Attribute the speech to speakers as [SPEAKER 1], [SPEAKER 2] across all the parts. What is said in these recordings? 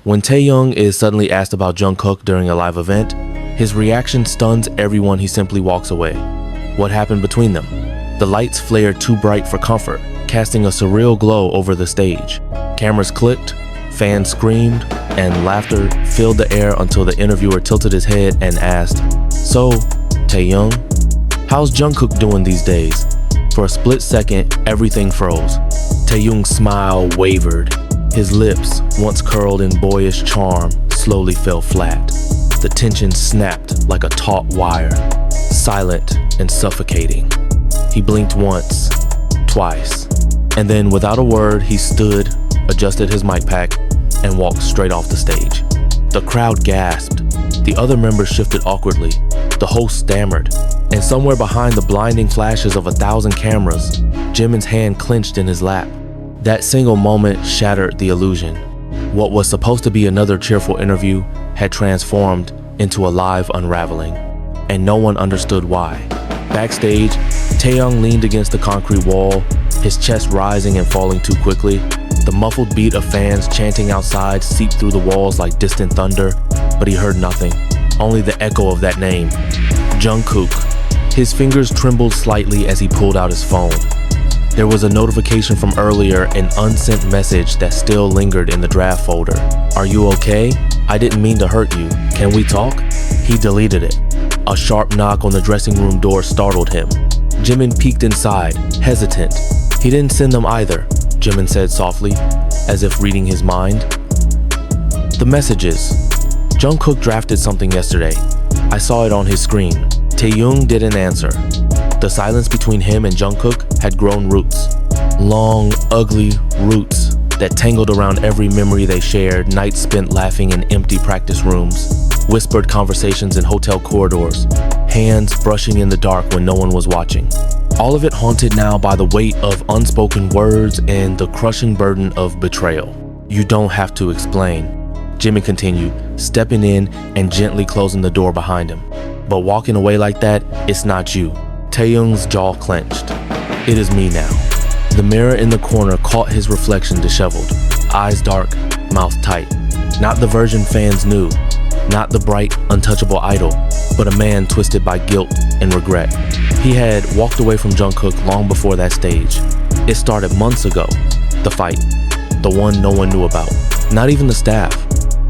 [SPEAKER 1] When Taehyung is suddenly asked about Jungkook during a live event, his reaction stuns everyone. He simply walks away. What happened between them? The lights flared too bright for comfort, casting a surreal glow over the stage. Cameras clicked, fans screamed, and laughter filled the air until the interviewer tilted his head and asked, "So, Taehyung, how's Jungkook doing these days?" For a split second, everything froze. Taehyung's smile wavered. His lips, once curled in boyish charm, slowly fell flat. The tension snapped like a taut wire, silent and suffocating. He blinked once, twice, and then without a word, he stood, adjusted his mic pack, and walked straight off the stage. The crowd gasped. The other members shifted awkwardly. The host stammered. And somewhere behind the blinding flashes of 1,000 cameras, Jimin's hand clenched in his lap. That single moment shattered the illusion. What was supposed to be another cheerful interview had transformed into a live unraveling, and no one understood why. Backstage, Taehyung leaned against the concrete wall, his chest rising and falling too quickly. The muffled beat of fans chanting outside seeped through the walls like distant thunder, but he heard nothing, only the echo of that name, Jungkook. His fingers trembled slightly as he pulled out his phone. There was a notification from earlier, an unsent message that still lingered in the draft folder. "Are you okay? I didn't mean to hurt you. Can we talk?" He deleted it. A sharp knock on the dressing room door startled him. Jimin peeked inside, hesitant. "He didn't send them either," Jimin said softly, as if reading his mind. "The messages. Jungkook drafted something yesterday. I saw it on his screen." Taehyung didn't answer. The silence between him and Jungkook had grown roots. Long, ugly roots that tangled around every memory they shared, nights spent laughing in empty practice rooms, whispered conversations in hotel corridors, hands brushing in the dark when no one was watching. All of it haunted now by the weight of unspoken words and the crushing burden of betrayal. "You don't have to explain," Jimin continued, stepping in and gently closing the door behind him. "But walking away like that, it's not you." Taehyung's jaw clenched. "It is me now." The mirror in the corner caught his reflection disheveled, eyes dark, mouth tight. Not the version fans knew, not the bright, untouchable idol, but a man twisted by guilt and regret. He had walked away from Jungkook long before that stage. It started months ago. The fight, the one no one knew about, not even the staff.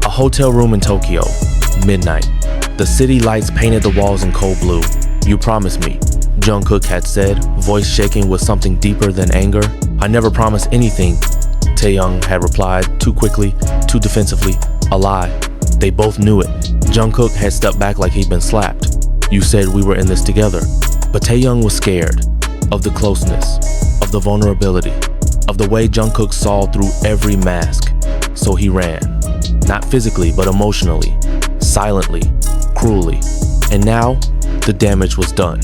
[SPEAKER 1] A hotel room in Tokyo, midnight. The city lights painted the walls in cold blue. "You promised me," Jungkook had said, voice shaking with something deeper than anger. "I never promised anything," Taehyung had replied, too quickly, too defensively. A lie. They both knew it. Jungkook had stepped back like he'd been slapped. "You said we were in this together." But Taehyung was scared of the closeness, of the vulnerability, of the way Jungkook saw through every mask. So he ran. Not physically, but emotionally, silently, cruelly. And now, the damage was done.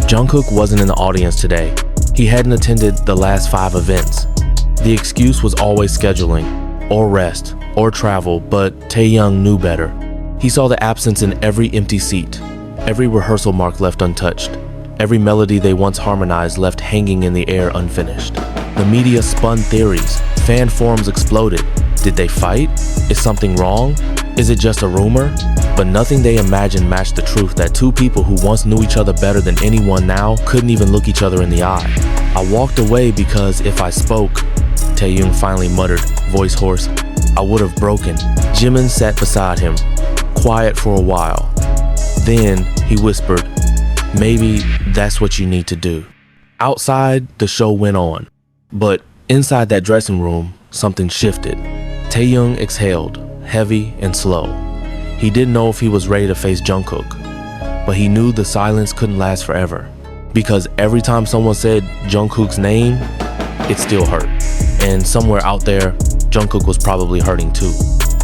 [SPEAKER 1] Jungkook wasn't in the audience today. He hadn't attended the last 5 events. The excuse was always scheduling, or rest, or travel, but Taehyung knew better. He saw the absence in every empty seat, every rehearsal mark left untouched, every melody they once harmonized left hanging in the air unfinished. The media spun theories. Fan forums exploded. Did they fight? Is something wrong? Is it just a rumor? But nothing they imagined matched the truth that two people who once knew each other better than anyone now couldn't even look each other in the eye. "I walked away because if I spoke," Taehyung finally muttered, voice hoarse, "I would have broken." Jimin sat beside him, quiet for a while. Then he whispered, "Maybe that's what you need to do." Outside, the show went on. But inside that dressing room, something shifted. Taehyung exhaled, heavy and slow. He didn't know if he was ready to face Jungkook, but he knew the silence couldn't last forever. Because every time someone said Jungkook's name, it still hurt. And somewhere out there, Jungkook was probably hurting too.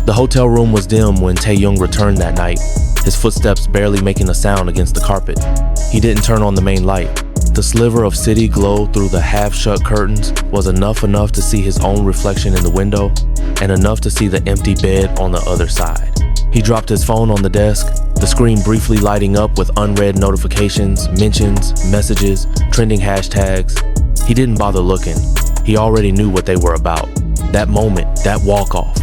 [SPEAKER 1] The hotel room was dim when Taehyung returned that night, his footsteps barely making a sound against the carpet. He didn't turn on the main light. The sliver of city glow through the half-shut curtains was enough to see his own reflection in the window, and enough to see the empty bed on the other side. He dropped his phone on the desk, the screen briefly lighting up with unread notifications, mentions, messages, trending hashtags. He didn't bother looking. He already knew what they were about. That moment, that walk-off.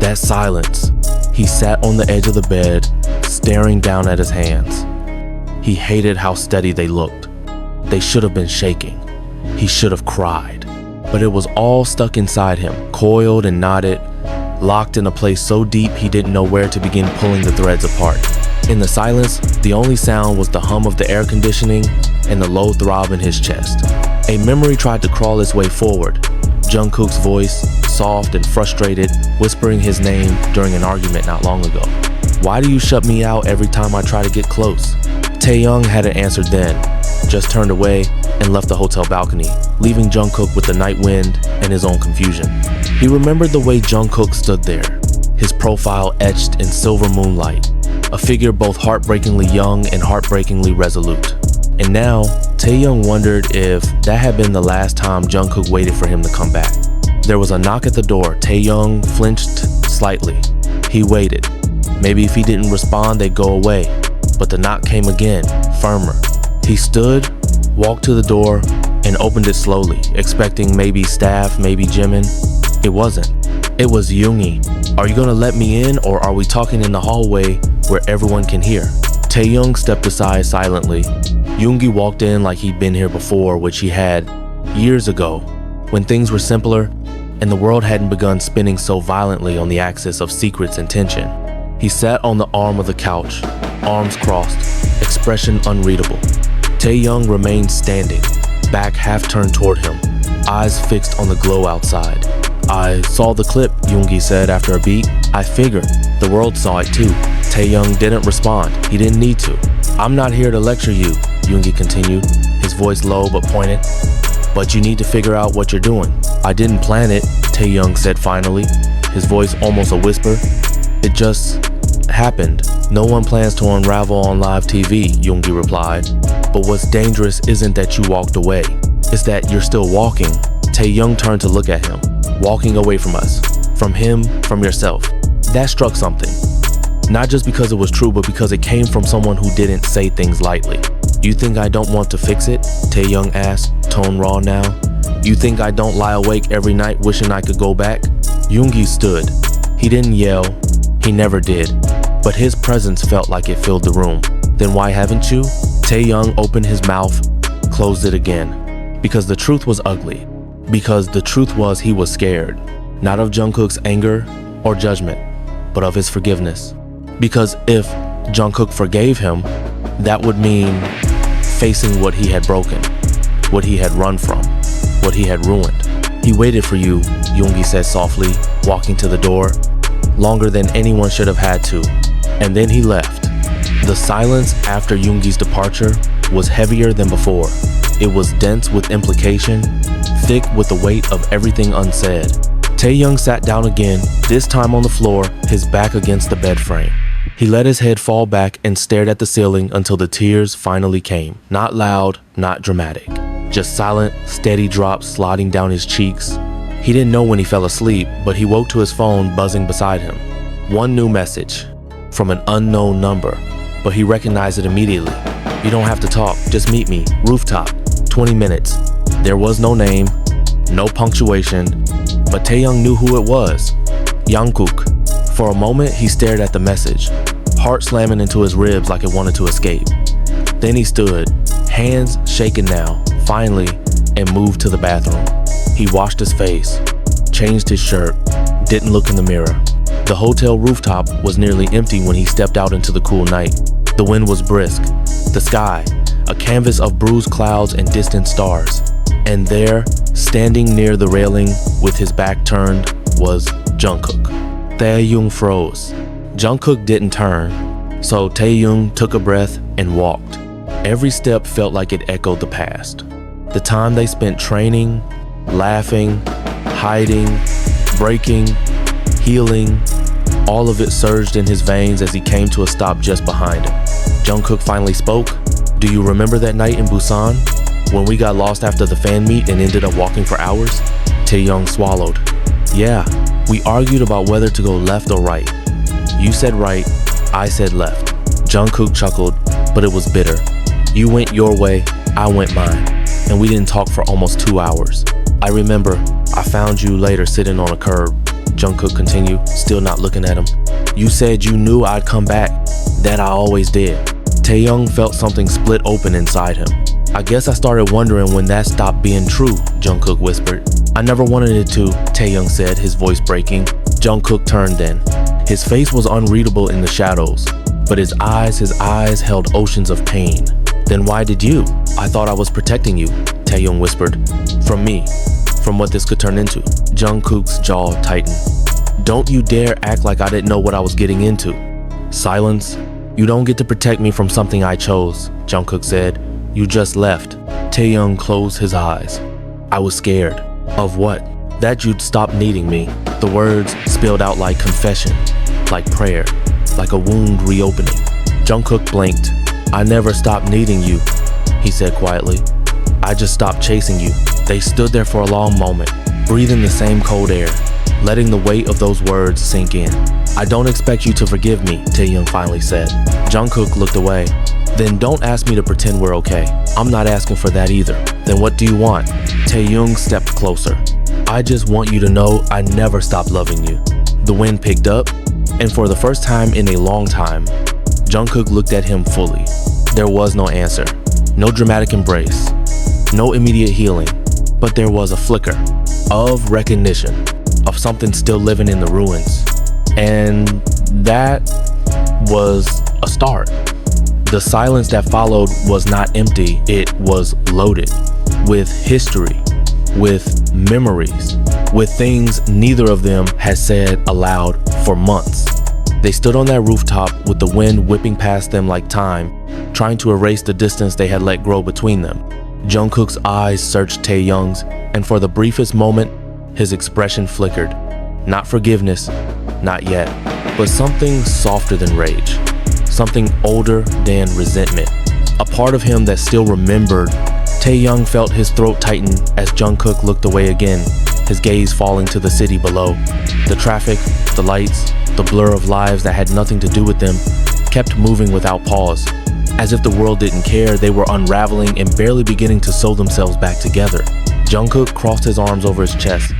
[SPEAKER 1] That silence. He sat on the edge of the bed, staring down at his hands. He hated how steady they looked. They should have been shaking. He should have cried. But it was all stuck inside him, coiled and knotted, locked in a place so deep he didn't know where to begin pulling the threads apart. In the silence, the only sound was the hum of the air conditioning and the low throb in his chest. A memory tried to crawl its way forward. Jungkook's voice, soft and frustrated, whispering his name during an argument not long ago. Why do you shut me out every time I try to get close? Taehyung hadn't answered then, just turned away and left the hotel balcony, leaving Jungkook with the night wind and his own confusion. He remembered the way Jungkook stood there, his profile etched in silver moonlight, a figure both heartbreakingly young and heartbreakingly resolute. And now, Taehyung wondered if that had been the last time Jungkook waited for him to come back. There was a knock at the door. Taehyung flinched slightly. He waited. Maybe if he didn't respond, they'd go away. But the knock came again, firmer. He stood, walked to the door, and opened it slowly, expecting maybe staff, maybe Jimin. It wasn't. It was Yoongi. Are you gonna let me in, or are we talking in the hallway where everyone can hear? Taehyung stepped aside silently. Yoongi walked in like he'd been here before, which he had years ago, when things were simpler and the world hadn't begun spinning so violently on the axis of secrets and tension. He sat on the arm of the couch, arms crossed, expression unreadable. Taehyung remained standing, back half turned toward him, eyes fixed on the glow outside. I saw the clip, Yoongi said after a beat. I figured. The world saw it too. Taehyung didn't respond. He didn't need to. I'm not here to lecture you, Yoongi continued, his voice low but pointed. But you need to figure out what you're doing. I didn't plan it, Taehyung said finally, his voice almost a whisper. It just happened. No one plans to unravel on live TV, Yoongi replied. But what's dangerous isn't that you walked away. It's that you're still walking. Taehyung turned to look at him. Walking away from us. From him, from yourself. That struck something. Not just because it was true, but because it came from someone who didn't say things lightly. You think I don't want to fix it? Taehyung asked, tone raw now. You think I don't lie awake every night wishing I could go back? Yoongi stood. He didn't yell. He never did. But his presence felt like it filled the room. Then why haven't you? Taehyung opened his mouth, closed it again. Because the truth was ugly. Because the truth was he was scared. Not of Jungkook's anger or judgment, but of his forgiveness. Because if Jungkook forgave him, that would mean facing what he had broken, what he had run from, what he had ruined. He waited for you, Yoongi said softly, walking to the door, longer than anyone should have had to, and then he left. The silence after Yoongi's departure was heavier than before. It was dense with implication, thick with the weight of everything unsaid. Taehyung sat down again, this time on the floor, his back against the bed frame. He let his head fall back and stared at the ceiling until the tears finally came. Not loud, not dramatic. Just silent, steady drops sliding down his cheeks. He didn't know when he fell asleep, but he woke to his phone buzzing beside him. One new message from an unknown number, but he recognized it immediately. You don't have to talk, just meet me, rooftop, 20 minutes. There was no name, no punctuation, but Taehyung knew who it was. Jungkook. For a moment, he stared at the message, heart slamming into his ribs like it wanted to escape. Then he stood, hands shaking now, finally, and moved to the bathroom. He washed his face, changed his shirt, didn't look in the mirror. The hotel rooftop was nearly empty when he stepped out into the cool night. The wind was brisk. The sky, a canvas of bruised clouds and distant stars. And there, standing near the railing with his back turned, was Jungkook. Taehyung froze. Jungkook didn't turn, so Taehyung took a breath and walked. Every step felt like it echoed the past. The time they spent training, laughing, hiding, breaking, healing, all of it surged in his veins as he came to a stop just behind him. Jungkook finally spoke. Do you remember that night in Busan? When we got lost after the fan meet and ended up walking for hours? Taehyung swallowed. Yeah, we argued about whether to go left or right. You said right, I said left. Jungkook chuckled, but it was bitter. You went your way, I went mine, and we didn't talk for almost 2 hours. I remember, I found you later sitting on a curb, Jungkook continued, still not looking at him. You said you knew I'd come back. That I always did. Taehyung felt something split open inside him. I guess I started wondering when that stopped being true, Jungkook whispered. I never wanted it to, Taehyung said, his voice breaking. Jungkook turned then. His face was unreadable in the shadows, but his eyes held oceans of pain. Then why did you? I thought I was protecting you, Taehyung whispered. From me. From what this could turn into. Jungkook's jaw tightened. Don't you dare act like I didn't know what I was getting into. Silence. You don't get to protect me from something I chose, Jungkook said. You just left. Taehyung closed his eyes. I was scared. Of what? That you'd stop needing me. The words spilled out like confession, like prayer, like a wound reopening. Jungkook blinked. I never stopped needing you, he said quietly. I just stopped chasing you. They stood there for a long moment, breathing the same cold air, letting the weight of those words sink in. I don't expect you to forgive me, Taehyung finally said. Jungkook looked away. Then don't ask me to pretend we're okay. I'm not asking for that either. Then what do you want? Taehyung stepped closer. I just want you to know I never stopped loving you. The wind picked up, and for the first time in a long time, Jungkook looked at him fully. There was no answer, no dramatic embrace, no immediate healing, but there was a flicker of recognition of something still living in the ruins. And that was a start. The silence that followed was not empty, it was loaded with history, with memories, with things neither of them had said aloud for months. They stood on that rooftop with the wind whipping past them like time, trying to erase the distance they had let grow between them. Jungkook's eyes searched Taehyung's, and for the briefest moment, his expression flickered. Not forgiveness, not yet, but something softer than rage. Something older than resentment. A part of him that still remembered. Taehyung felt his throat tighten as Jungkook looked away again, his gaze falling to the city below. The traffic, the lights, the blur of lives that had nothing to do with them kept moving without pause. As if the world didn't care, they were unraveling and barely beginning to sew themselves back together. Jungkook crossed his arms over his chest.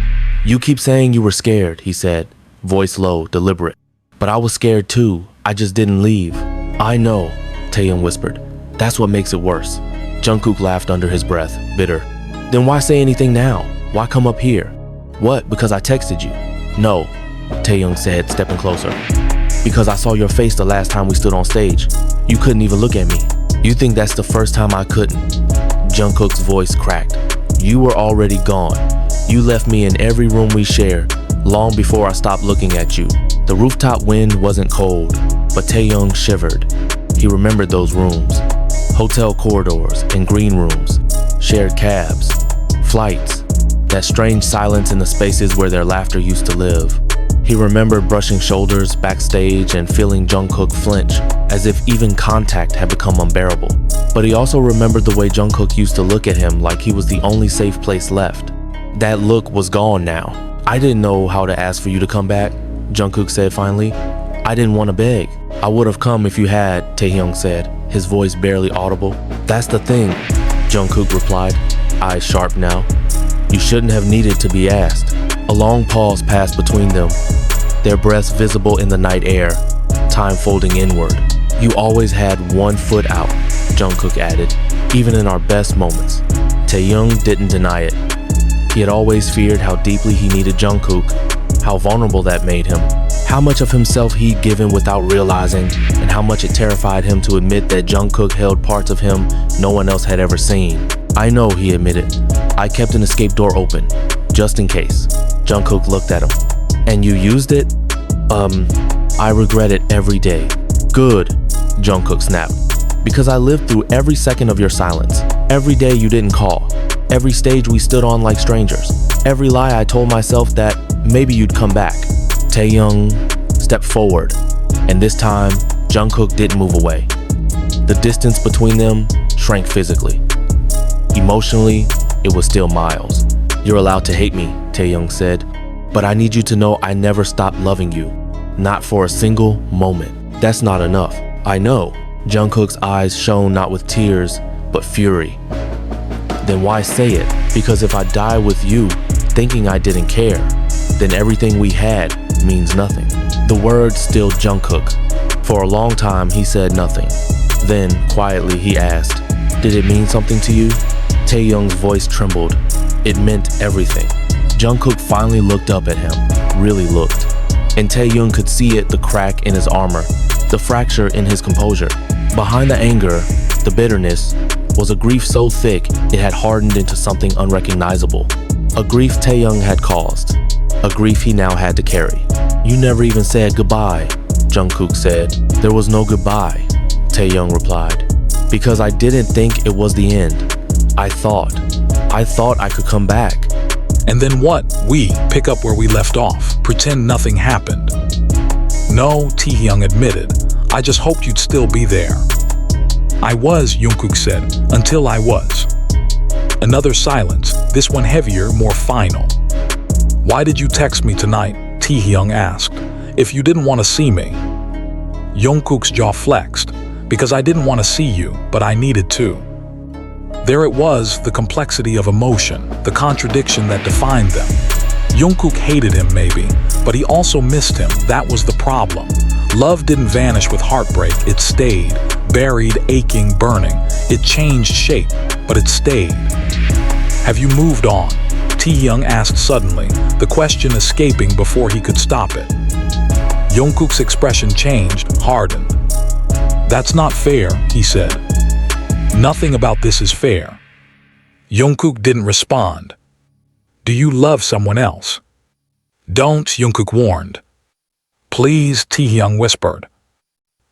[SPEAKER 1] You keep saying you were scared, he said, voice low, deliberate. But I was scared too. I just didn't leave. I know, Taehyung whispered. That's what makes it worse. Jungkook laughed under his breath, bitter. Then why say anything now? Why come up here? What, because I texted you? No, Taehyung said, stepping closer. Because I saw your face the last time we stood on stage. You couldn't even look at me. You think that's the first time I couldn't? Jungkook's voice cracked. You were already gone. You left me in every room we share, long before I stopped looking at you. The rooftop wind wasn't cold, but Taehyung shivered. He remembered those rooms. Hotel corridors and green rooms, shared cabs, flights, that strange silence in the spaces where their laughter used to live. He remembered brushing shoulders backstage and feeling Jungkook flinch, as if even contact had become unbearable. But he also remembered the way Jungkook used to look at him like he was the only safe place left. That look was gone now. I didn't know how to ask for you to come back, Jungkook said finally. I didn't want to beg. I would have come if you had, Taehyung said, his voice barely audible. That's the thing, Jungkook replied, eyes sharp now. You shouldn't have needed to be asked. A long pause passed between them, their breaths visible in the night air, time folding inward. You always had one foot out, Jungkook added, even in our best moments. Taehyung didn't deny it. He had always feared how deeply he needed Jungkook, how vulnerable that made him, how much of himself he'd given without realizing, and how much it terrified him to admit that Jungkook held parts of him no one else had ever seen. I know, he admitted. I kept an escape door open, just in case. Jungkook looked at him. And you used it? I regret it every day. Good, Jungkook snapped. Because I lived through every second of your silence. Every day you didn't call. Every stage we stood on like strangers. Every lie I told myself that maybe you'd come back. Taehyung stepped forward, and this time, Jungkook didn't move away. The distance between them shrank physically. Emotionally, it was still miles. You're allowed to hate me, Taehyung said, but I need you to know I never stopped loving you. Not for a single moment. That's not enough. I know. Jungkook's eyes shone not with tears, but fury. Then why say it? Because if I die with you, thinking I didn't care, then everything we had means nothing. The word stilled Jungkook. For a long time, he said nothing. Then, quietly, he asked, "Did it mean something to you?" Taehyung's voice trembled. It meant everything. Jungkook finally looked up at him, really looked. And Taehyung could see it, the crack in his armor, the fracture in his composure. Behind the anger, the bitterness, was a grief so thick it had hardened into something unrecognizable. A grief Taehyung had caused. A grief he now had to carry. "You never even said goodbye," Jungkook said. "There was no goodbye," Taehyung replied. "Because I didn't think it was the end. I thought I could come back."
[SPEAKER 2] And then what? We pick up where we left off, pretend nothing happened. "No," Taehyung admitted. "I just hoped you'd still be there." "I was," Jungkook said, "until I was." Another silence, this one heavier, more final. "Why did you text me tonight?" Taehyung asked. "If you didn't want to see me." Jungkook's jaw flexed. "Because I didn't want to see you, but I needed to." There it was, the complexity of emotion, the contradiction that defined them. Jungkook hated him maybe, but he also missed him. That was the problem. Love didn't vanish with heartbreak, it stayed, buried, aching, burning. It changed shape, but it stayed. "Have you moved on?" Taehyung asked suddenly, the question escaping before he could stop it. Jungkook's expression changed, hardened. "That's not fair," he said. "Nothing about this is fair." Jungkook didn't respond. "Do you love someone else?" "Don't," Jungkook warned. "Please," Taehyung whispered.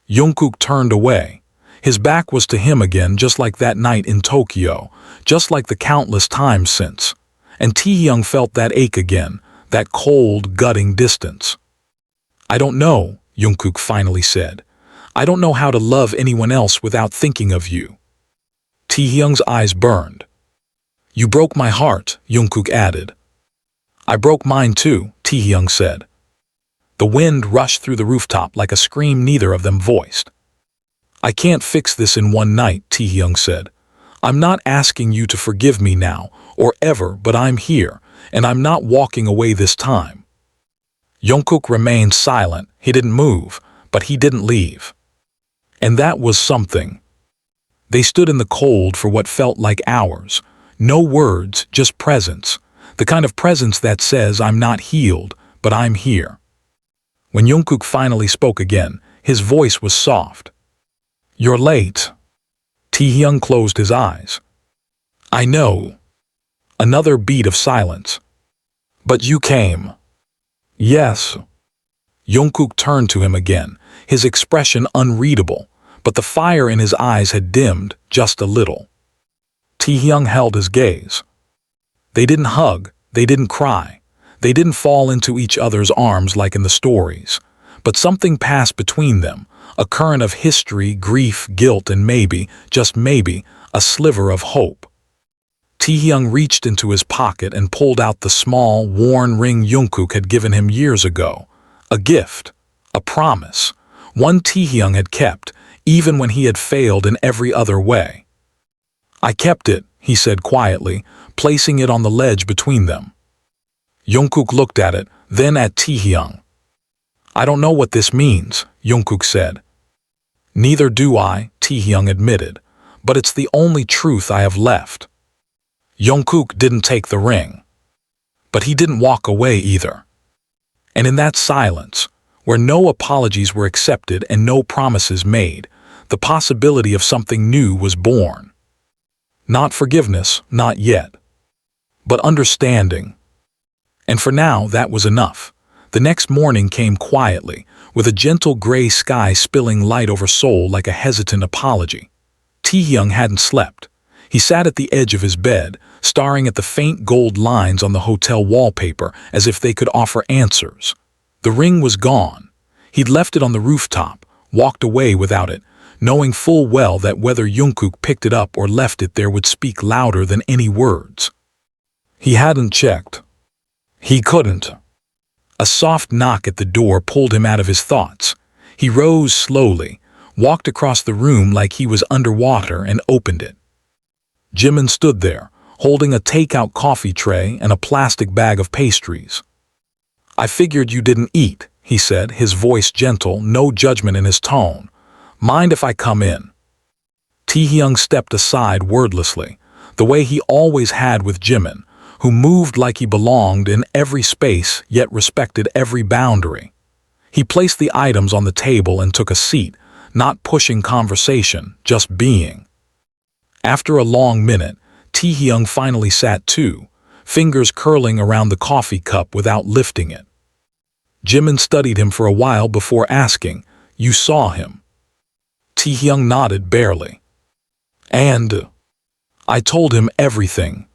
[SPEAKER 2] Jungkook turned away. His back was to him again, just like that night in Tokyo, just like the countless times since. And Taehyung felt that ache again, that cold, gutting distance. "I don't know," Jungkook finally said. "I don't know how to love anyone else without thinking of you." Taehyung's eyes burned. "You broke my heart," Jungkook added. "I broke mine too," Taehyung said. The wind rushed through the rooftop like a scream neither of them voiced. "I can't fix this in one night," Taehyung said. "I'm not asking you to forgive me now, or ever, but I'm here, and I'm not walking away this time." Jungkook remained silent. He didn't move, but he didn't leave. And that was something. They stood in the cold for what felt like hours. No words, just presence. The kind of presence that says, "I'm not healed, but I'm here." When Jungkook finally spoke again, his voice was soft. "You're late." Taehyung closed his eyes. "I know." Another beat of silence. "But you came." "Yes." Jungkook turned to him again, his expression unreadable, but the fire in his eyes had dimmed just a little. Taehyung held his gaze. They didn't hug, they didn't cry, they didn't fall into each other's arms like in the stories, but something passed between them, a current of history, grief, guilt, and maybe, just maybe, a sliver of hope. Taehyung reached into his pocket and pulled out the small, worn ring Jungkook had given him years ago. A gift, a promise, one Taehyung had kept, even when he had failed in every other way. "I kept it," he said quietly, placing it on the ledge between them. Jungkook looked at it, then at Taehyung. "I don't know what this means," Jungkook said. "Neither do I," Taehyung admitted, "but it's the only truth I have left." Jungkook didn't take the ring. But he didn't walk away either. And in that silence, where no apologies were accepted and no promises made, the possibility of something new was born. Not forgiveness, not yet, but understanding. And for now, that was enough. The next morning came quietly, with a gentle gray sky spilling light over Seoul like a hesitant apology. Taehyung hadn't slept. He sat at the edge of his bed, staring at the faint gold lines on the hotel wallpaper as if they could offer answers. The ring was gone. He'd left it on the rooftop, walked away without it, knowing full well that whether Jungkook picked it up or left it there would speak louder than any words. He hadn't checked. He couldn't. A soft knock at the door pulled him out of his thoughts. He rose slowly, walked across the room like he was underwater and opened it. Jimin stood there, holding a takeout coffee tray and a plastic bag of pastries. I figured you didn't eat, he said, his voice gentle, no judgment in his tone. Mind if I come in? Taehyung stepped aside wordlessly, the way he always had with Jimin, who moved like he belonged in every space yet respected every boundary. He placed the items on the table and took a seat, not pushing conversation, just being. After a long minute, Taehyung finally sat too, fingers curling around the coffee cup without lifting it. Jimin studied him for a while before asking, "You saw him?" Taehyung nodded barely. "And I told him everything."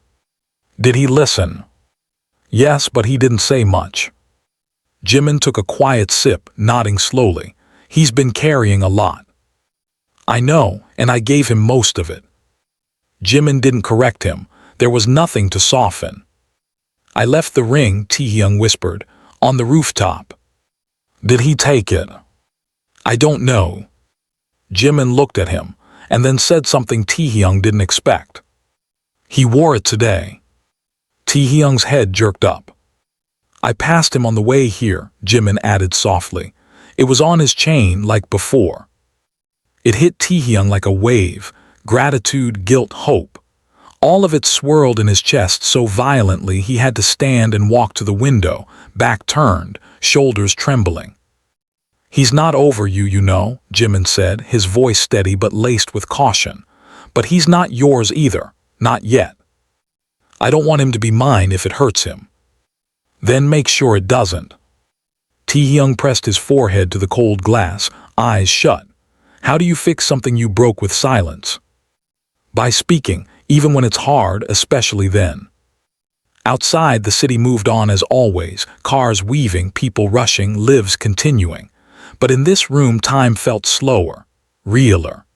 [SPEAKER 2] "Did he listen?" "Yes, but he didn't say much." Jimin took a quiet sip, nodding slowly. "He's been carrying a lot." "I know, and I gave him most of it." Jimin didn't correct him. There was nothing to soften. "I left the ring," Taehyung whispered, "on the rooftop." "Did he take it?" "I don't know." Jimin looked at him, and then said something Taehyung didn't expect. "He wore it today." Taehyung's head jerked up. "I passed him on the way here," Jimin added softly. "It was on his chain like before." It hit Taehyung like a wave, gratitude, guilt, hope. All of it swirled in his chest so violently he had to stand and walk to the window, back turned, shoulders trembling. "He's not over you, you know," Jimin said, his voice steady but laced with caution. "But he's not yours either, not yet. I don't want him to be mine if it hurts him." "Then make sure it doesn't." Taehyung pressed his forehead to the cold glass, eyes shut. "How do you fix something you broke with silence?" "By speaking, even when it's hard, especially then." Outside, the city moved on as always, cars weaving, people rushing, lives continuing. But in this room time felt slower, realer.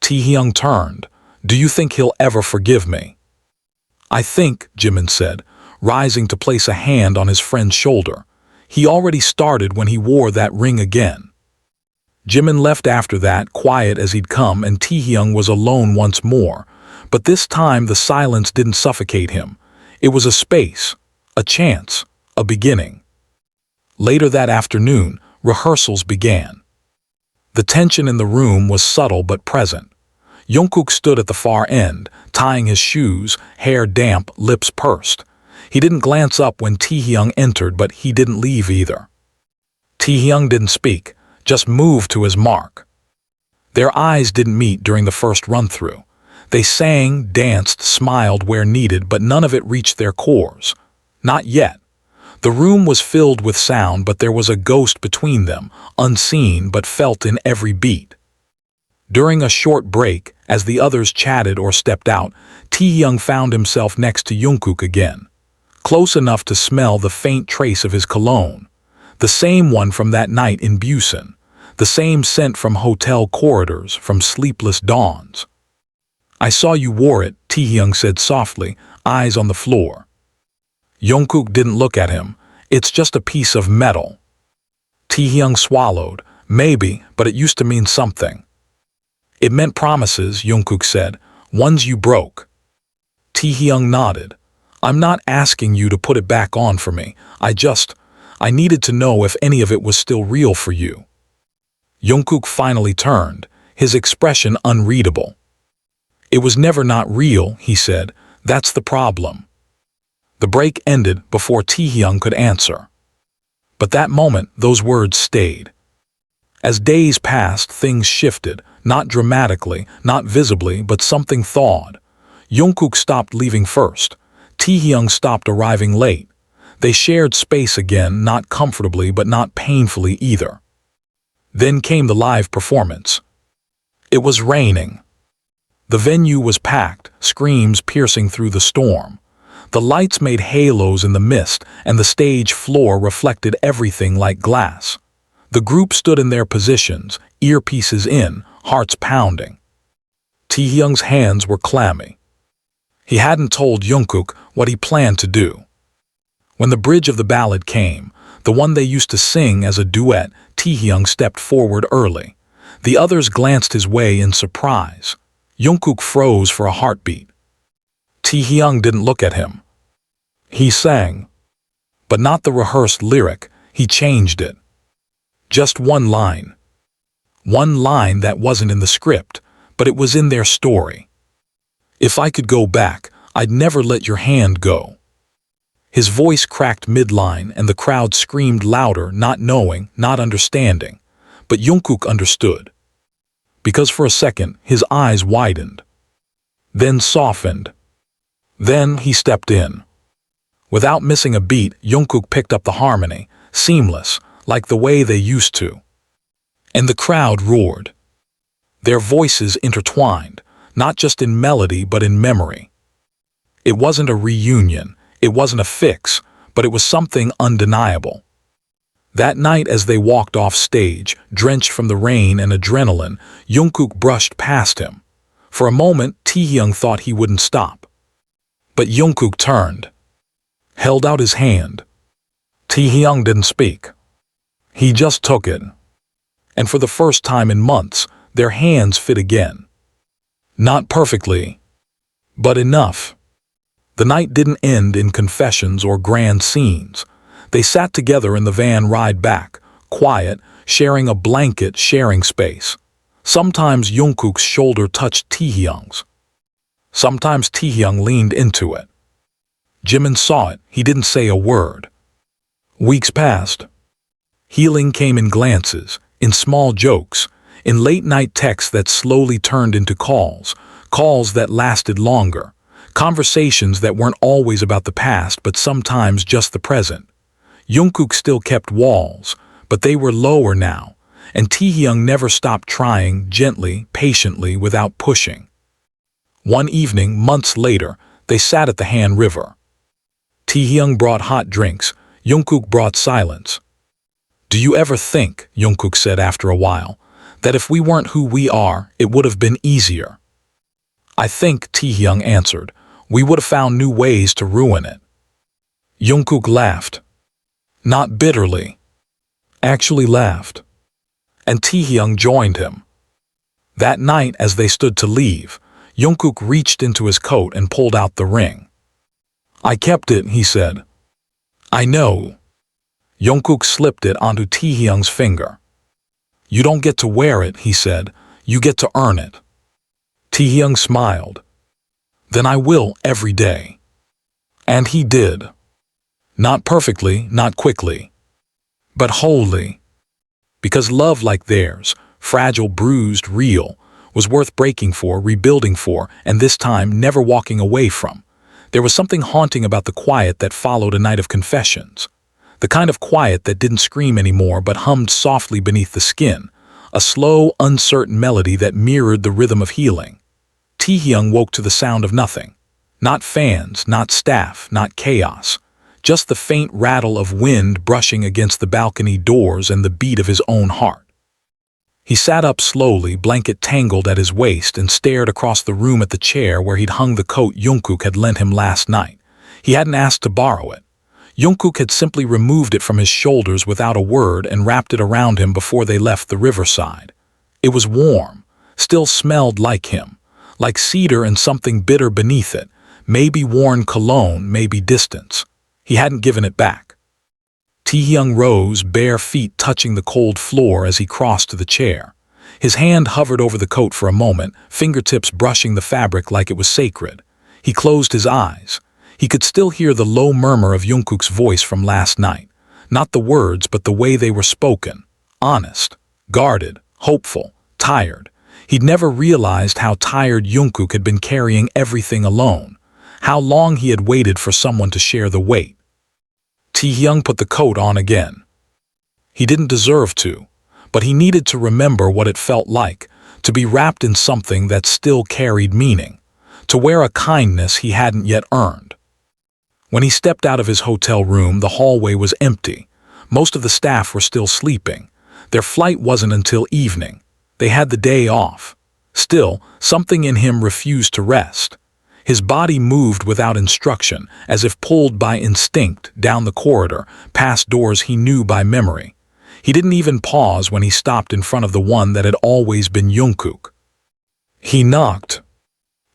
[SPEAKER 2] Taehyung turned. "Do you think he'll ever forgive me?" "I think," Jimin said, rising to place a hand on his friend's shoulder. "He already started when he wore that ring again." Jimin left after that, quiet as he'd come, and Taehyung was alone once more. But this time the silence didn't suffocate him. It was a space, a chance, a beginning. Later that afternoon, rehearsals began. The tension in the room was subtle but present. Jungkook stood at the far end, tying his shoes, hair damp, lips pursed. He didn't glance up when Taehyung entered, but he didn't leave either. Taehyung didn't speak, just moved to his mark. Their eyes didn't meet during the first run-through. They sang, danced, smiled where needed, but none of it reached their cores. Not yet. The room was filled with sound, but there was a ghost between them, unseen but felt in every beat. During a short break, as the others chatted or stepped out, Taehyung found himself next to Jungkook again, close enough to smell the faint trace of his cologne, the same one from that night in Busan, the same scent from hotel corridors, from sleepless dawns. "I saw you wore it," Taehyung said softly, eyes on the floor. Jungkook didn't look at him. "It's just a piece of metal." Taehyung swallowed. "Maybe, but it used to mean something." "It meant promises," Jungkook said, "ones you broke." Taehyung nodded. "I'm not asking you to put it back on for me. I needed to know if any of it was still real for you." Jungkook finally turned, his expression unreadable. "It was never not real," he said. "That's the problem." The break ended before Taehyung could answer. But that moment, those words stayed. As days passed, things shifted, not dramatically, not visibly, but something thawed. Jungkook stopped leaving first. Taehyung stopped arriving late. They shared space again, not comfortably, but not painfully either. Then came the live performance. It was raining. The venue was packed, screams piercing through the storm. The lights made halos in the mist, and the stage floor reflected everything like glass. The group stood in their positions, earpieces in, hearts pounding. Taehyung's hands were clammy. He hadn't told Jungkook what he planned to do. When the bridge of the ballad came, the one they used to sing as a duet, Taehyung stepped forward early. The others glanced his way in surprise. Jungkook froze for a heartbeat. Taehyung didn't look at him. He sang. But not the rehearsed lyric, he changed it. Just one line. One line that wasn't in the script, but it was in their story. If I could go back, I'd never let your hand go. His voice cracked midline and the crowd screamed louder, not knowing, not understanding. But Jungkook understood. Because for a second, his eyes widened. Then softened. Then he stepped in. Without missing a beat, Jungkook picked up the harmony, seamless, like the way they used to. And the crowd roared. Their voices intertwined, not just in melody but in memory. It wasn't a reunion, it wasn't a fix, but it was something undeniable. That night as they walked off stage, drenched from the rain and adrenaline, Jungkook brushed past him. For a moment, Taehyung thought he wouldn't stop. But Jungkook turned, held out his hand. Taehyung didn't speak. He just took it. And for the first time in months, their hands fit again. Not perfectly, but enough. The night didn't end in confessions or grand scenes. They sat together in the van ride back, quiet, sharing a blanket, sharing space. Sometimes Jungkook's shoulder touched Taehyung's. Sometimes Taehyung leaned into it. Jimin saw it, he didn't say a word. Weeks passed. Healing came in glances, in small jokes, in late-night texts that slowly turned into calls, calls that lasted longer, conversations that weren't always about the past but sometimes just the present. Jungkook still kept walls, but they were lower now, and Taehyung never stopped trying, gently, patiently, without pushing. One evening, months later, they sat at the Han River. Taehyung brought hot drinks, Jungkook brought silence. "Do you ever think," Jungkook said after a while, "that if we weren't who we are, it would have been easier?" "I think," Taehyung answered, "we would have found new ways to ruin it." Jungkook laughed. Not bitterly. Actually laughed. And Taehyung joined him. That night, as they stood to leave, Jungkook reached into his coat and pulled out the ring. "I kept it," he said. "I know." Jungkook slipped it onto Taehyung's finger. "You don't get to wear it," he said. "You get to earn it." Taehyung smiled. "Then I will every day." And he did. Not perfectly, not quickly, but wholly. Because love like theirs, fragile, bruised, real, was worth breaking for, rebuilding for, and this time never walking away from. There was something haunting about the quiet that followed a night of confessions. The kind of quiet that didn't scream anymore but hummed softly beneath the skin, a slow, uncertain melody that mirrored the rhythm of healing. Taehyung woke to the sound of nothing. Not fans, not staff, not chaos. Just the faint rattle of wind brushing against the balcony doors and the beat of his own heart. He sat up slowly, blanket tangled at his waist, and stared across the room at the chair where he'd hung the coat Jungkook had lent him last night. He hadn't asked to borrow it. Jungkook had simply removed it from his shoulders without a word and wrapped it around him before they left the riverside. It was warm, still smelled like him, like cedar and something bitter beneath it, maybe worn cologne, maybe distance. He hadn't given it back. Taehyung rose, bare feet touching the cold floor as he crossed to the chair. His hand hovered over the coat for a moment, fingertips brushing the fabric like it was sacred. He closed his eyes. He could still hear the low murmur of Jungkook's voice from last night. Not the words, but the way they were spoken. Honest, guarded, hopeful, tired. He'd never realized how tired Jungkook had been carrying everything alone. How long he had waited for someone to share the weight. Taehyung put the coat on again. He didn't deserve to, but he needed to remember what it felt like, to be wrapped in something that still carried meaning, to wear a kindness he hadn't yet earned. When he stepped out of his hotel room, the hallway was empty. Most of the staff were still sleeping. Their flight wasn't until evening. They had the day off. Still, something in him refused to rest. His body moved without instruction, as if pulled by instinct, down the corridor, past doors he knew by memory. He didn't even pause when he stopped in front of the one that had always been Jungkook. He knocked.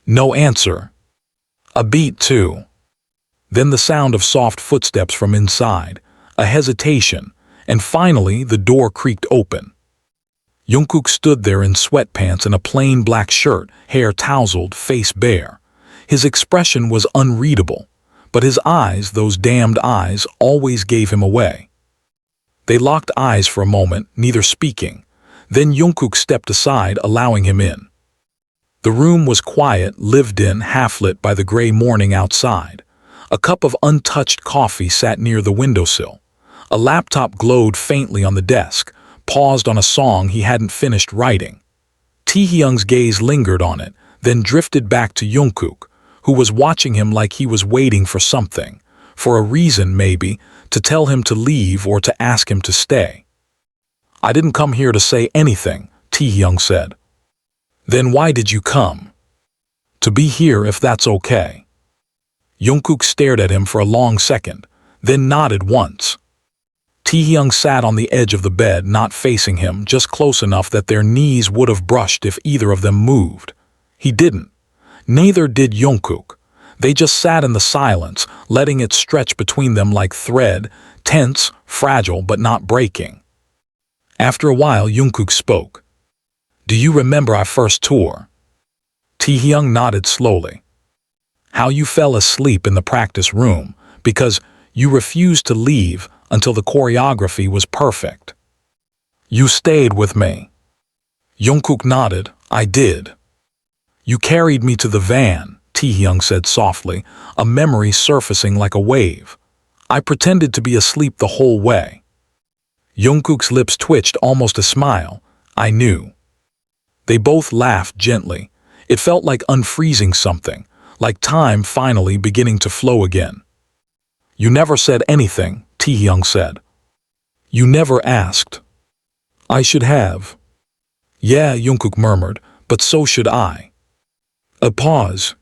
[SPEAKER 2] No answer. A beat, too. Then the sound of soft footsteps from inside, a hesitation, and finally the door creaked open. Jungkook stood there in sweatpants and a plain black shirt, hair tousled, face bare. His expression was unreadable, but his eyes, those damned eyes, always gave him away. They locked eyes for a moment, neither speaking. Then Jungkook stepped aside, allowing him in. The room was quiet, lived in, half-lit by the gray morning outside. A cup of untouched coffee sat near the windowsill. A laptop glowed faintly on the desk, paused on a song he hadn't finished writing. Taehyung's gaze lingered on it, then drifted back to Jungkook, who was watching him like he was waiting for something, for a reason maybe, to tell him to leave or to ask him to stay. "I didn't come here to say anything," Taehyung said. "Then why did you come?" "To be here if that's okay." Jungkook stared at him for a long second, then nodded once. Taehyung sat on the edge of the bed, not facing him, just close enough that their knees would have brushed if either of them moved. He didn't. Neither did Jungkook. They just sat in the silence, letting it stretch between them like thread, tense, fragile, but not breaking. After a while, Jungkook spoke. "Do you remember our first tour?" Taehyung nodded slowly. "How you fell asleep in the practice room because you refused to leave until the choreography was perfect." "You stayed with me." Jungkook nodded. "I did." "You carried me to the van," Taehyung said softly, a memory surfacing like a wave. "I pretended to be asleep the whole way." Jungkook's lips twitched, almost a smile. "I knew." They both laughed gently. It felt like unfreezing something, like time finally beginning to flow again. "You never said anything," Taehyung said. "You never asked." "I should have." "Yeah," Jungkook murmured, "but so should I." A pause.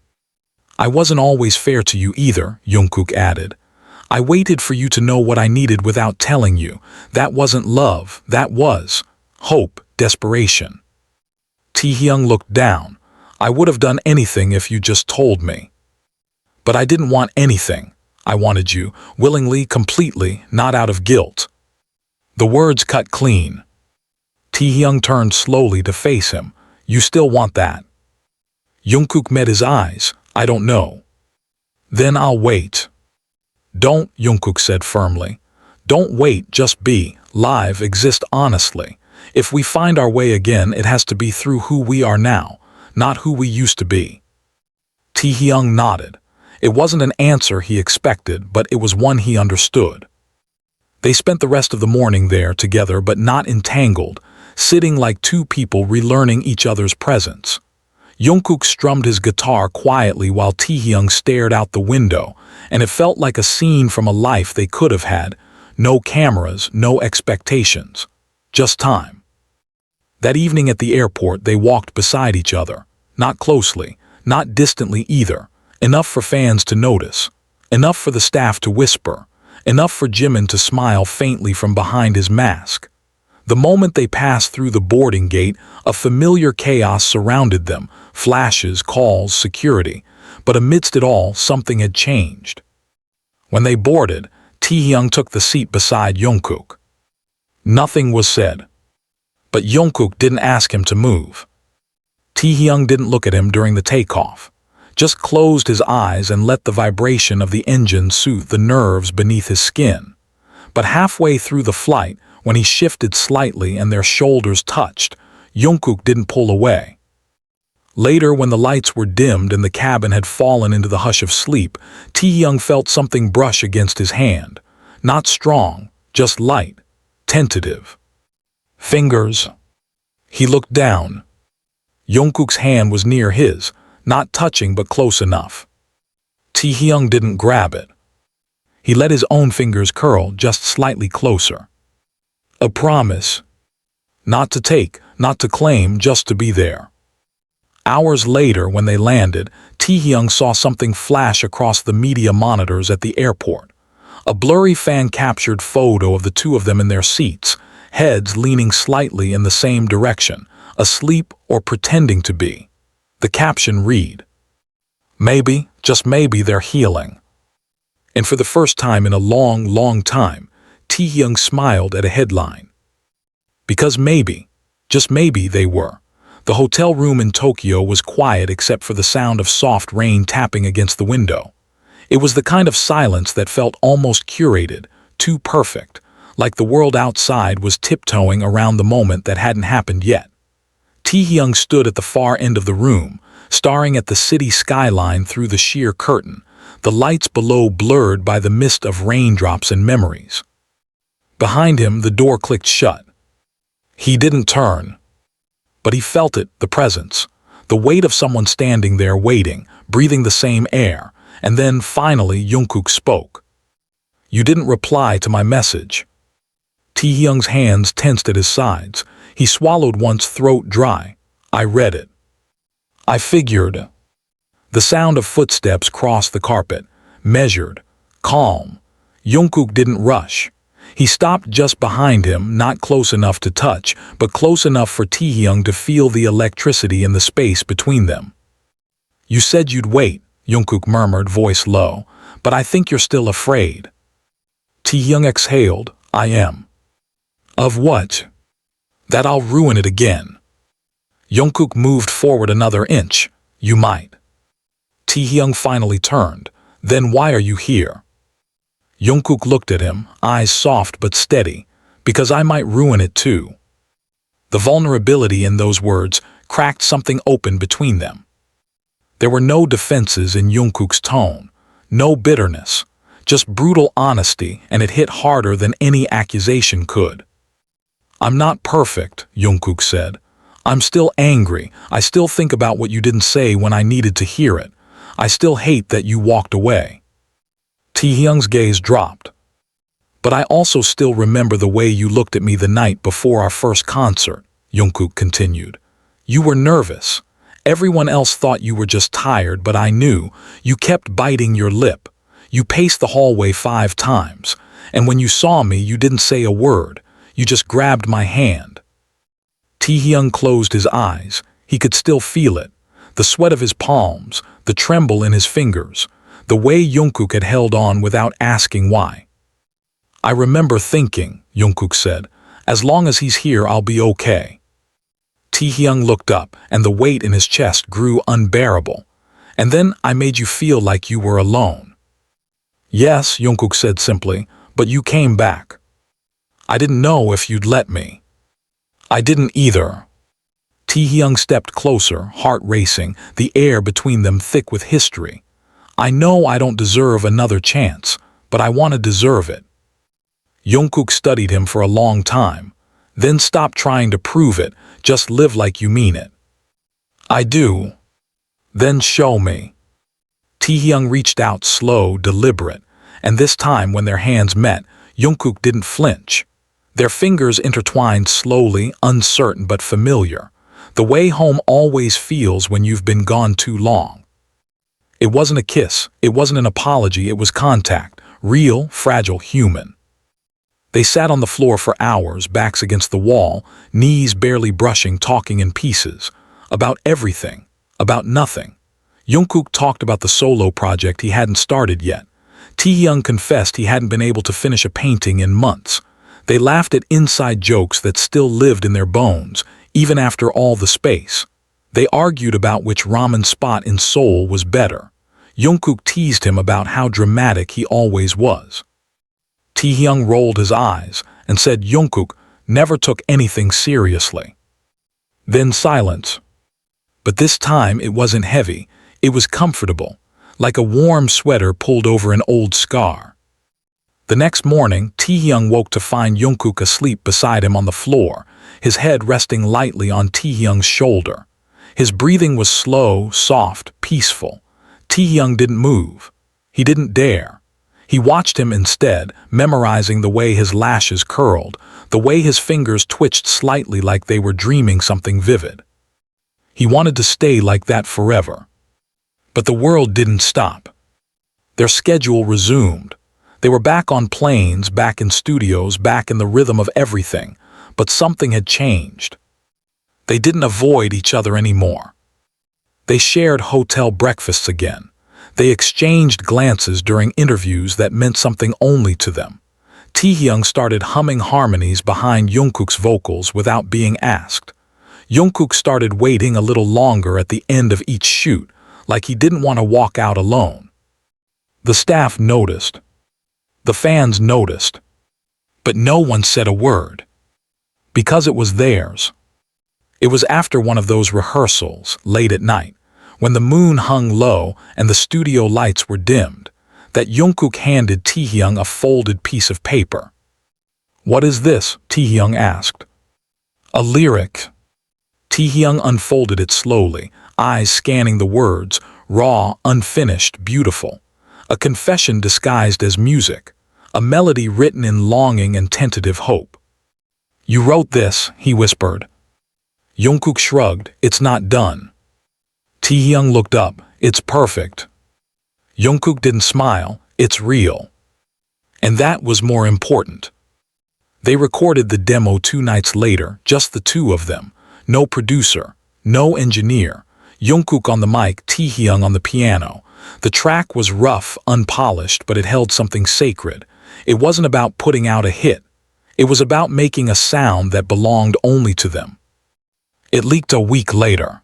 [SPEAKER 2] "I wasn't always fair to you either," Jungkook added. "I waited for you to know what I needed without telling you. That wasn't love, that was hope, desperation." Taehyung looked down. "I would have done anything if you just told me." "But I didn't want anything. I wanted you, willingly, completely, not out of guilt." The words cut clean. Taehyung turned slowly to face him. "You still want that?" Jungkook met his eyes. "I don't know." "Then I'll wait." "Don't," Jungkook said firmly. "Don't wait, just be, live, exist honestly. If we find our way again, it has to be through who we are now, not who we used to be." Taehyung nodded. It wasn't an answer he expected, but it was one he understood. They spent the rest of the morning there together, but not entangled, sitting like two people relearning each other's presence. Jungkook strummed his guitar quietly while Taehyung stared out the window, and it felt like a scene from a life they could have had. No cameras, no expectations. Just time. That evening at the airport, they walked beside each other. Not closely, not distantly either. Enough for fans to notice. Enough for the staff to whisper. Enough for Jimin to smile faintly from behind his mask. The moment they passed through the boarding gate, a familiar chaos surrounded them. Flashes, calls, security. But amidst it all, something had changed. When they boarded, Taehyung took the seat beside Jungkook. Nothing was said. But Jungkook didn't ask him to move. Taehyung didn't look at him during the takeoff. Just closed his eyes and let the vibration of the engine soothe the nerves beneath his skin. But halfway through the flight, when he shifted slightly and their shoulders touched, Jungkook didn't pull away. Later, when the lights were dimmed and the cabin had fallen into the hush of sleep, Taehyung felt something brush against his hand. Not strong, just light, tentative. Fingers. He looked down. Jungkook's hand was near his, not touching but close enough. Taehyung didn't grab it. He let his own fingers curl just slightly closer. A promise. Not to take, not to claim, just to be there. Hours later, when they landed, Taehyung saw something flash across the media monitors at the airport. A blurry fan-captured photo of the two of them in their seats, heads leaning slightly in the same direction, asleep or pretending to be. The caption read, "Maybe, just maybe they're healing." And for the first time in a long, long time, Taehyung smiled at a headline. Because maybe, just maybe they were. The hotel room in Tokyo was quiet except for the sound of soft rain tapping against the window. It was the kind of silence that felt almost curated, too perfect, like the world outside was tiptoeing around the moment that hadn't happened yet. Taehyung stood at the far end of the room, staring at the city skyline through the sheer curtain, the lights below blurred by the mist of raindrops and memories. Behind him, the door clicked shut. He didn't turn, but he felt it, the presence, the weight of someone standing there waiting, breathing the same air, and then finally Jungkook spoke. "You didn't reply to my message." Taehyung's hands tensed at his sides. He swallowed once, throat dry. "I read it. I figured." The sound of footsteps crossed the carpet, measured, calm. Jungkook didn't rush. He stopped just behind him, not close enough to touch, but close enough for Taehyung to feel the electricity in the space between them. "You said you'd wait," Jungkook murmured, voice low, "but I think you're still afraid." Taehyung exhaled, "I am." "Of what?" "That I'll ruin it again." Jungkook moved forward another inch. "You might." Taehyung finally turned. "Then why are you here?" Jungkook looked at him, eyes soft but steady. "Because I might ruin it too." The vulnerability in those words cracked something open between them. There were no defenses in Jungkook's tone, no bitterness, just brutal honesty, and it hit harder than any accusation could. "I'm not perfect," Jungkook said. "I'm still angry. I still think about what you didn't say when I needed to hear it. I still hate that you walked away." Taehyung's gaze dropped. "But I also still remember the way you looked at me the night before our first concert," Jungkook continued. "You were nervous. Everyone else thought you were just tired, but I knew. You kept biting your lip. You paced the hallway 5 times, and when you saw me, you didn't say a word. You just grabbed my hand." Taehyung closed his eyes. He could still feel it. The sweat of his palms, the tremble in his fingers, the way Jungkook had held on without asking why. "I remember thinking," Jungkook said, "as long as he's here, I'll be okay." Taehyung looked up, and the weight in his chest grew unbearable. "And then I made you feel like you were alone." "Yes," Jungkook said simply, "but you came back. I didn't know if you'd let me." "I didn't either." Taehyung stepped closer, heart racing, the air between them thick with history. "I know I don't deserve another chance, but I want to deserve it." Jungkook studied him for a long time. "Then stop trying to prove it, just live like you mean it." "I do." "Then show me." Taehyung reached out, slow, deliberate, and this time when their hands met, Jungkook didn't flinch. Their fingers intertwined slowly, uncertain but familiar, the way home always feels when you've been gone too long. It wasn't a kiss, it wasn't an apology, it was contact, real, fragile, human. They sat on the floor for hours, backs against the wall, knees barely brushing, talking in pieces, about everything, about nothing. Jungkook talked about the solo project he hadn't started yet. Taehyung confessed he hadn't been able to finish a painting in months. They laughed at inside jokes that still lived in their bones, even after all the space. They argued about which ramen spot in Seoul was better. Jungkook teased him about how dramatic he always was. Taehyung rolled his eyes and said Jungkook never took anything seriously. Then silence. But this time it wasn't heavy, it was comfortable, like a warm sweater pulled over an old scar. The next morning, Taehyung woke to find Jungkook asleep beside him on the floor, his head resting lightly on Taehyung's shoulder. His breathing was slow, soft, peaceful. Taehyung didn't move. He didn't dare. He watched him instead, memorizing the way his lashes curled, the way his fingers twitched slightly like they were dreaming something vivid. He wanted to stay like that forever. But the world didn't stop. Their schedule resumed. They were back on planes, back in studios, back in the rhythm of everything, but something had changed. They didn't avoid each other anymore. They shared hotel breakfasts again. They exchanged glances during interviews that meant something only to them. Taehyung started humming harmonies behind Jungkook's vocals without being asked. Jungkook started waiting a little longer at the end of each shoot, like he didn't want to walk out alone. The staff noticed. The fans noticed. But no one said a word. Because it was theirs. It was after one of those rehearsals, late at night, when the moon hung low and the studio lights were dimmed, that Jungkook handed Taehyung a folded piece of paper. "What is this?" Taehyung asked. "A lyric." Taehyung unfolded it slowly, eyes scanning the words, raw, unfinished, beautiful. A confession disguised as music, a melody written in longing and tentative hope. "You wrote this," he whispered. Jungkook shrugged, "It's not done." Taehyung looked up, "It's perfect." Jungkook didn't smile, "It's real." And that was more important. They recorded the demo 2 nights later, just the two of them. No producer, no engineer. Jungkook on the mic, Taehyung on the piano. The track was rough, unpolished, but it held something sacred. It wasn't about putting out a hit. It was about making a sound that belonged only to them. It leaked a week later.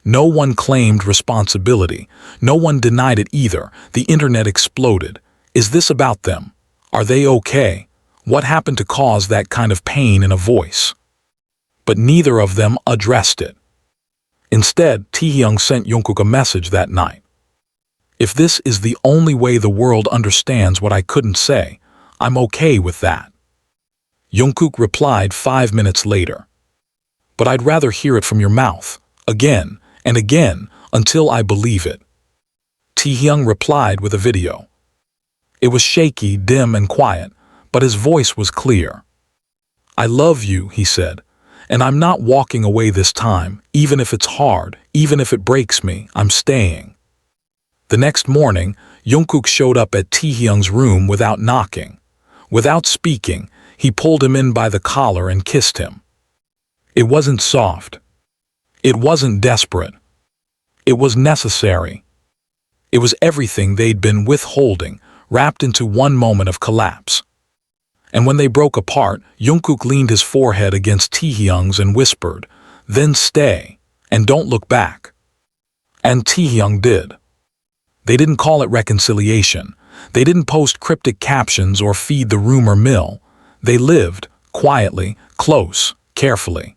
[SPEAKER 2] No one claimed responsibility. No one denied it either. The internet exploded. Is this about them? Are they okay? What happened to cause that kind of pain in a voice? But neither of them addressed it. Instead, Taehyung sent Jungkook a message that night. "If this is the only way the world understands what I couldn't say, I'm okay with that." Jungkook replied 5 minutes later. "But I'd rather hear it from your mouth, again and again, until I believe it." Taehyung replied with a video. It was shaky, dim, and quiet, but his voice was clear. "I love you," he said, "and I'm not walking away this time, even if it's hard, even if it breaks me, I'm staying." The next morning, Jungkook showed up at Taehyung's room without knocking. Without speaking, he pulled him in by the collar and kissed him. It wasn't soft. It wasn't desperate. It was necessary. It was everything they'd been withholding, wrapped into one moment of collapse. And when they broke apart, Jungkook leaned his forehead against Taehyung's and whispered, "Then stay, and don't look back." And Taehyung did. They didn't call it reconciliation. They didn't post cryptic captions or feed the rumor mill. They lived, quietly, close, carefully.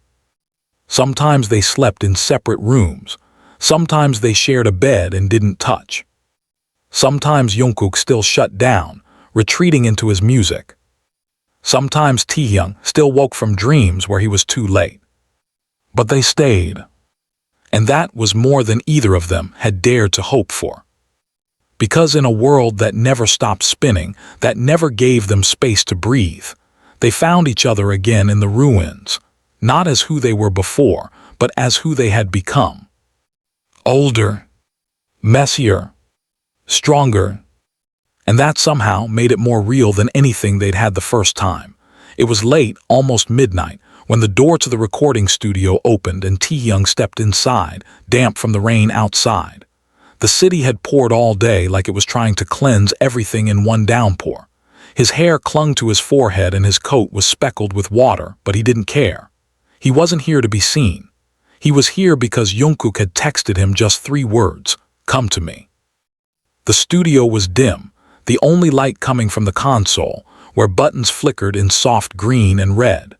[SPEAKER 2] Sometimes they slept in separate rooms. Sometimes they shared a bed and didn't touch. Sometimes Jungkook still shut down, retreating into his music. Sometimes Taehyung still woke from dreams where he was too late. But they stayed. And that was more than either of them had dared to hope for. Because in a world that never stopped spinning, that never gave them space to breathe, they found each other again in the ruins, not as who they were before, but as who they had become. Older, messier, stronger. And that somehow made it more real than anything they'd had the first time. It was late, almost midnight, when the door to the recording studio opened and Taehyung stepped inside, damp from the rain outside. The city had poured all day like it was trying to cleanse everything in one downpour. His hair clung to his forehead and his coat was speckled with water, but he didn't care. He wasn't here to be seen. He was here because Jungkook had texted him just 3 words, "Come to me." The studio was dim, the only light coming from the console, where buttons flickered in soft green and red.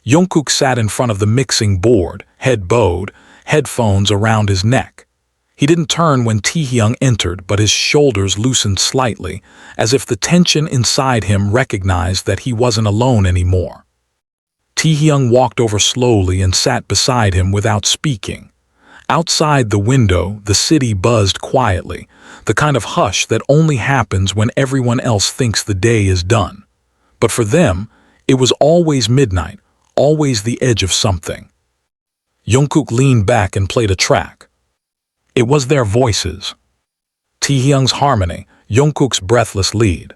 [SPEAKER 2] Jungkook sat in front of the mixing board, head bowed, headphones around his neck. He didn't turn when Taehyung entered, but his shoulders loosened slightly, as if the tension inside him recognized that he wasn't alone anymore. Taehyung walked over slowly and sat beside him without speaking. Outside the window, the city buzzed quietly, the kind of hush that only happens when everyone else thinks the day is done. But for them, it was always midnight, always the edge of something. Jungkook leaned back and played a track. It was their voices. Taehyung's harmony, Jungkook's breathless lead.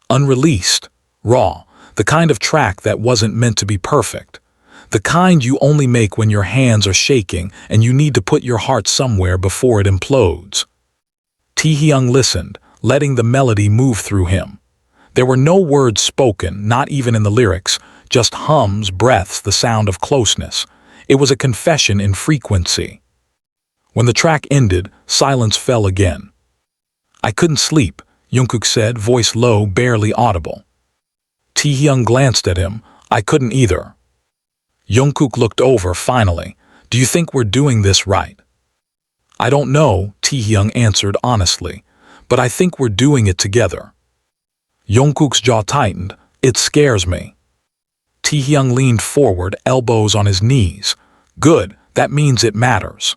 [SPEAKER 2] Unreleased, raw, the kind of track that wasn't meant to be perfect. The kind you only make when your hands are shaking and you need to put your heart somewhere before it implodes. Taehyung listened, letting the melody move through him. There were no words spoken, not even in the lyrics, just hums, breaths, the sound of closeness. It was a confession in frequency. When the track ended, silence fell again. "I couldn't sleep," Jungkook said, voice low, barely audible. Taehyung glanced at him. "I couldn't either." Jungkook looked over, finally. "Do you think we're doing this right?" "I don't know," Taehyung answered honestly, "but I think we're doing it together." Jungkook's jaw tightened. "It scares me." Taehyung leaned forward, elbows on his knees. "Good, that means it matters."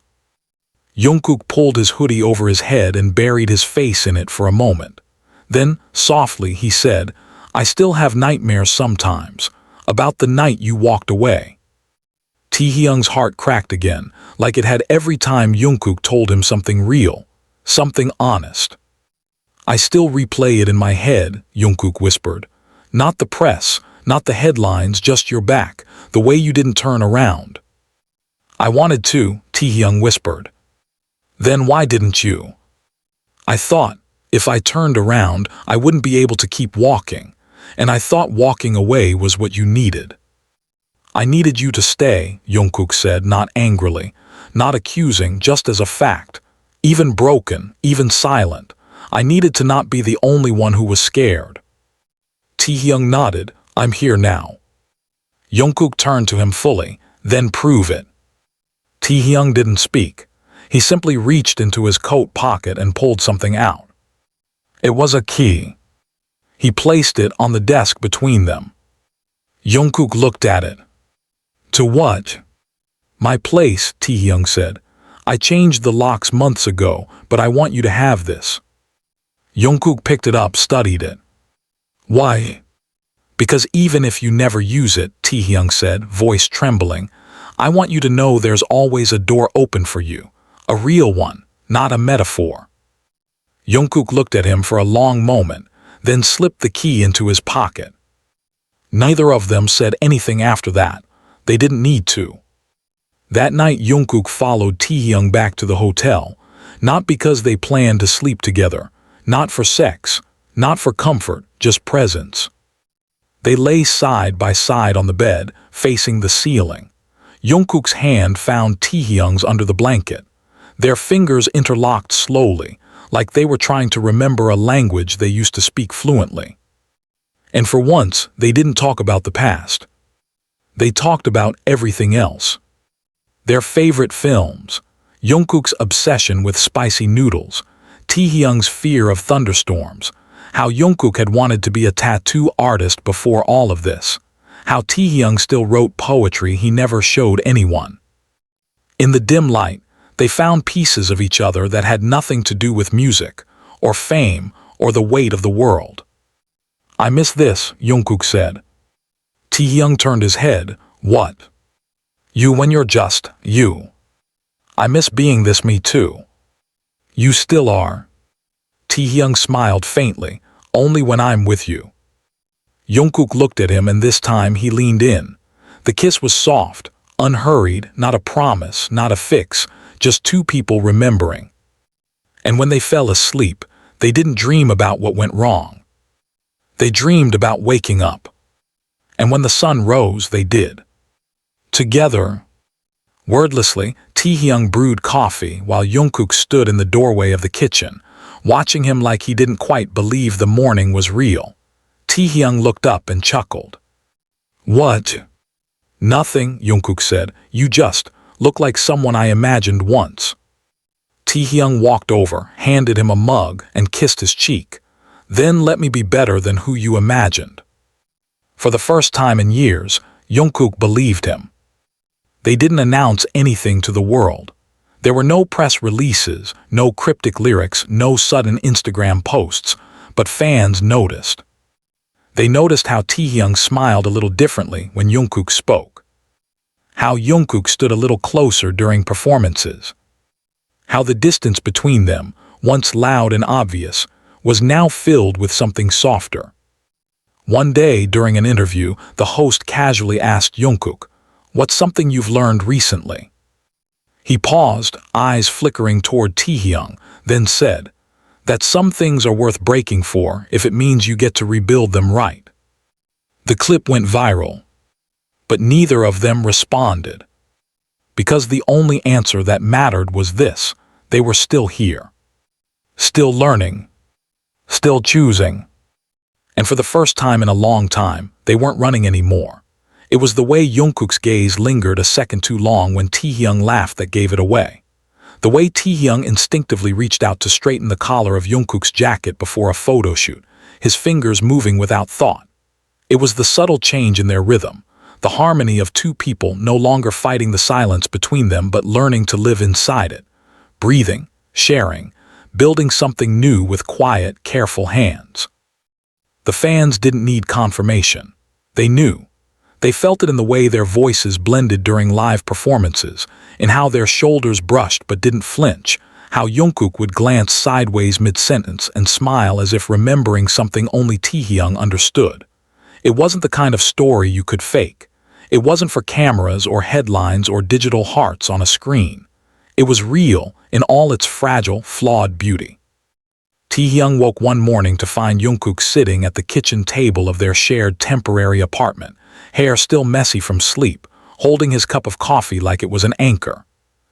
[SPEAKER 2] Jungkook pulled his hoodie over his head and buried his face in it for a moment. Then, softly, he said, "I still have nightmares sometimes, about the night you walked away." Taehyung's heart cracked again, like it had every time Jungkook told him something real, something honest. "I still replay it in my head," Jungkook whispered. "Not the press, not the headlines, just your back, the way you didn't turn around." "I wanted to," Taehyung whispered. "Then why didn't you?" "I thought, if I turned around, I wouldn't be able to keep walking, and I thought walking away was what you needed." "I needed you to stay," Jungkook said, not angrily, not accusing, just as a fact. "Even broken, even silent, I needed to not be the only one who was scared." Taehyung nodded. "I'm here now." Jungkook turned to him fully. "Then prove it." Taehyung didn't speak. He simply reached into his coat pocket and pulled something out. It was a key. He placed it on the desk between them. Jungkook looked at it. "To what?" "My place," Taehyung said. "I changed the locks months ago, but I want you to have this." Jungkook picked it up, studied it. "Why?" "Because even if you never use it," Taehyung said, voice trembling, "I want you to know there's always a door open for you. A real one, not a metaphor." Jungkook looked at him for a long moment, then slipped the key into his pocket. Neither of them said anything after that. They didn't need to. That night Jungkook followed Taehyung back to the hotel, not because they planned to sleep together, not for sex, not for comfort, just presence. They lay side by side on the bed, facing the ceiling. Jungkook's hand found Taehyung's under the blanket. Their fingers interlocked slowly, like they were trying to remember a language they used to speak fluently. And for once, they didn't talk about the past. They talked about everything else. Their favorite films, Jungkook's obsession with spicy noodles, Taehyung's fear of thunderstorms, how Jungkook had wanted to be a tattoo artist before all of this, how Taehyung still wrote poetry he never showed anyone. In the dim light, they found pieces of each other that had nothing to do with music, or fame, or the weight of the world. "I miss this," Jungkook said. Taehyung turned his head. "What?" "You when you're just you." "I miss being this me too." "You still are." Taehyung smiled faintly. "Only when I'm with you." Jungkook looked at him, and this time he leaned in. The kiss was soft, unhurried, not a promise, not a fix, just two people remembering. And when they fell asleep, they didn't dream about what went wrong. They dreamed about waking up. And when the sun rose, they did. Together. Wordlessly, Taehyung brewed coffee while Jungkook stood in the doorway of the kitchen, watching him like he didn't quite believe the morning was real. Taehyung looked up and chuckled. "What?" "Nothing," Jungkook said. "You just look like someone I imagined once." Taehyung walked over, handed him a mug, and kissed his cheek. "Then let me be better than who you imagined." For the first time in years, Jungkook believed him. They didn't announce anything to the world. There were no press releases, no cryptic lyrics, no sudden Instagram posts, but fans noticed. They noticed how Taehyung smiled a little differently when Jungkook spoke. How Jungkook stood a little closer during performances. How the distance between them, once loud and obvious, was now filled with something softer. One day during an interview, the host casually asked Jungkook, "What's something you've learned recently?" He paused, eyes flickering toward Taehyung, then said, That some things are worth breaking for if it means you get to rebuild them right. The clip went viral, but neither of them responded. Because the only answer that mattered was this: they were still here. Still learning. Still choosing. And for the first time in a long time, they weren't running anymore. It was the way Jungkook's gaze lingered a second too long when Taehyung laughed that gave it away. The way Taehyung instinctively reached out to straighten the collar of Jungkook's jacket before a photo shoot, his fingers moving without thought. It was the subtle change in their rhythm, the harmony of two people no longer fighting the silence between them but learning to live inside it, breathing, sharing, building something new with quiet, careful hands. The fans didn't need confirmation. They knew. They felt it in the way their voices blended during live performances, in how their shoulders brushed but didn't flinch, how Jungkook would glance sideways mid-sentence and smile as if remembering something only Taehyung understood. It wasn't the kind of story you could fake. It wasn't for cameras or headlines or digital hearts on a screen. It was real in all its fragile, flawed beauty. Taehyung woke one morning to find Jungkook sitting at the kitchen table of their shared temporary apartment, hair still messy from sleep, holding his cup of coffee like it was an anchor.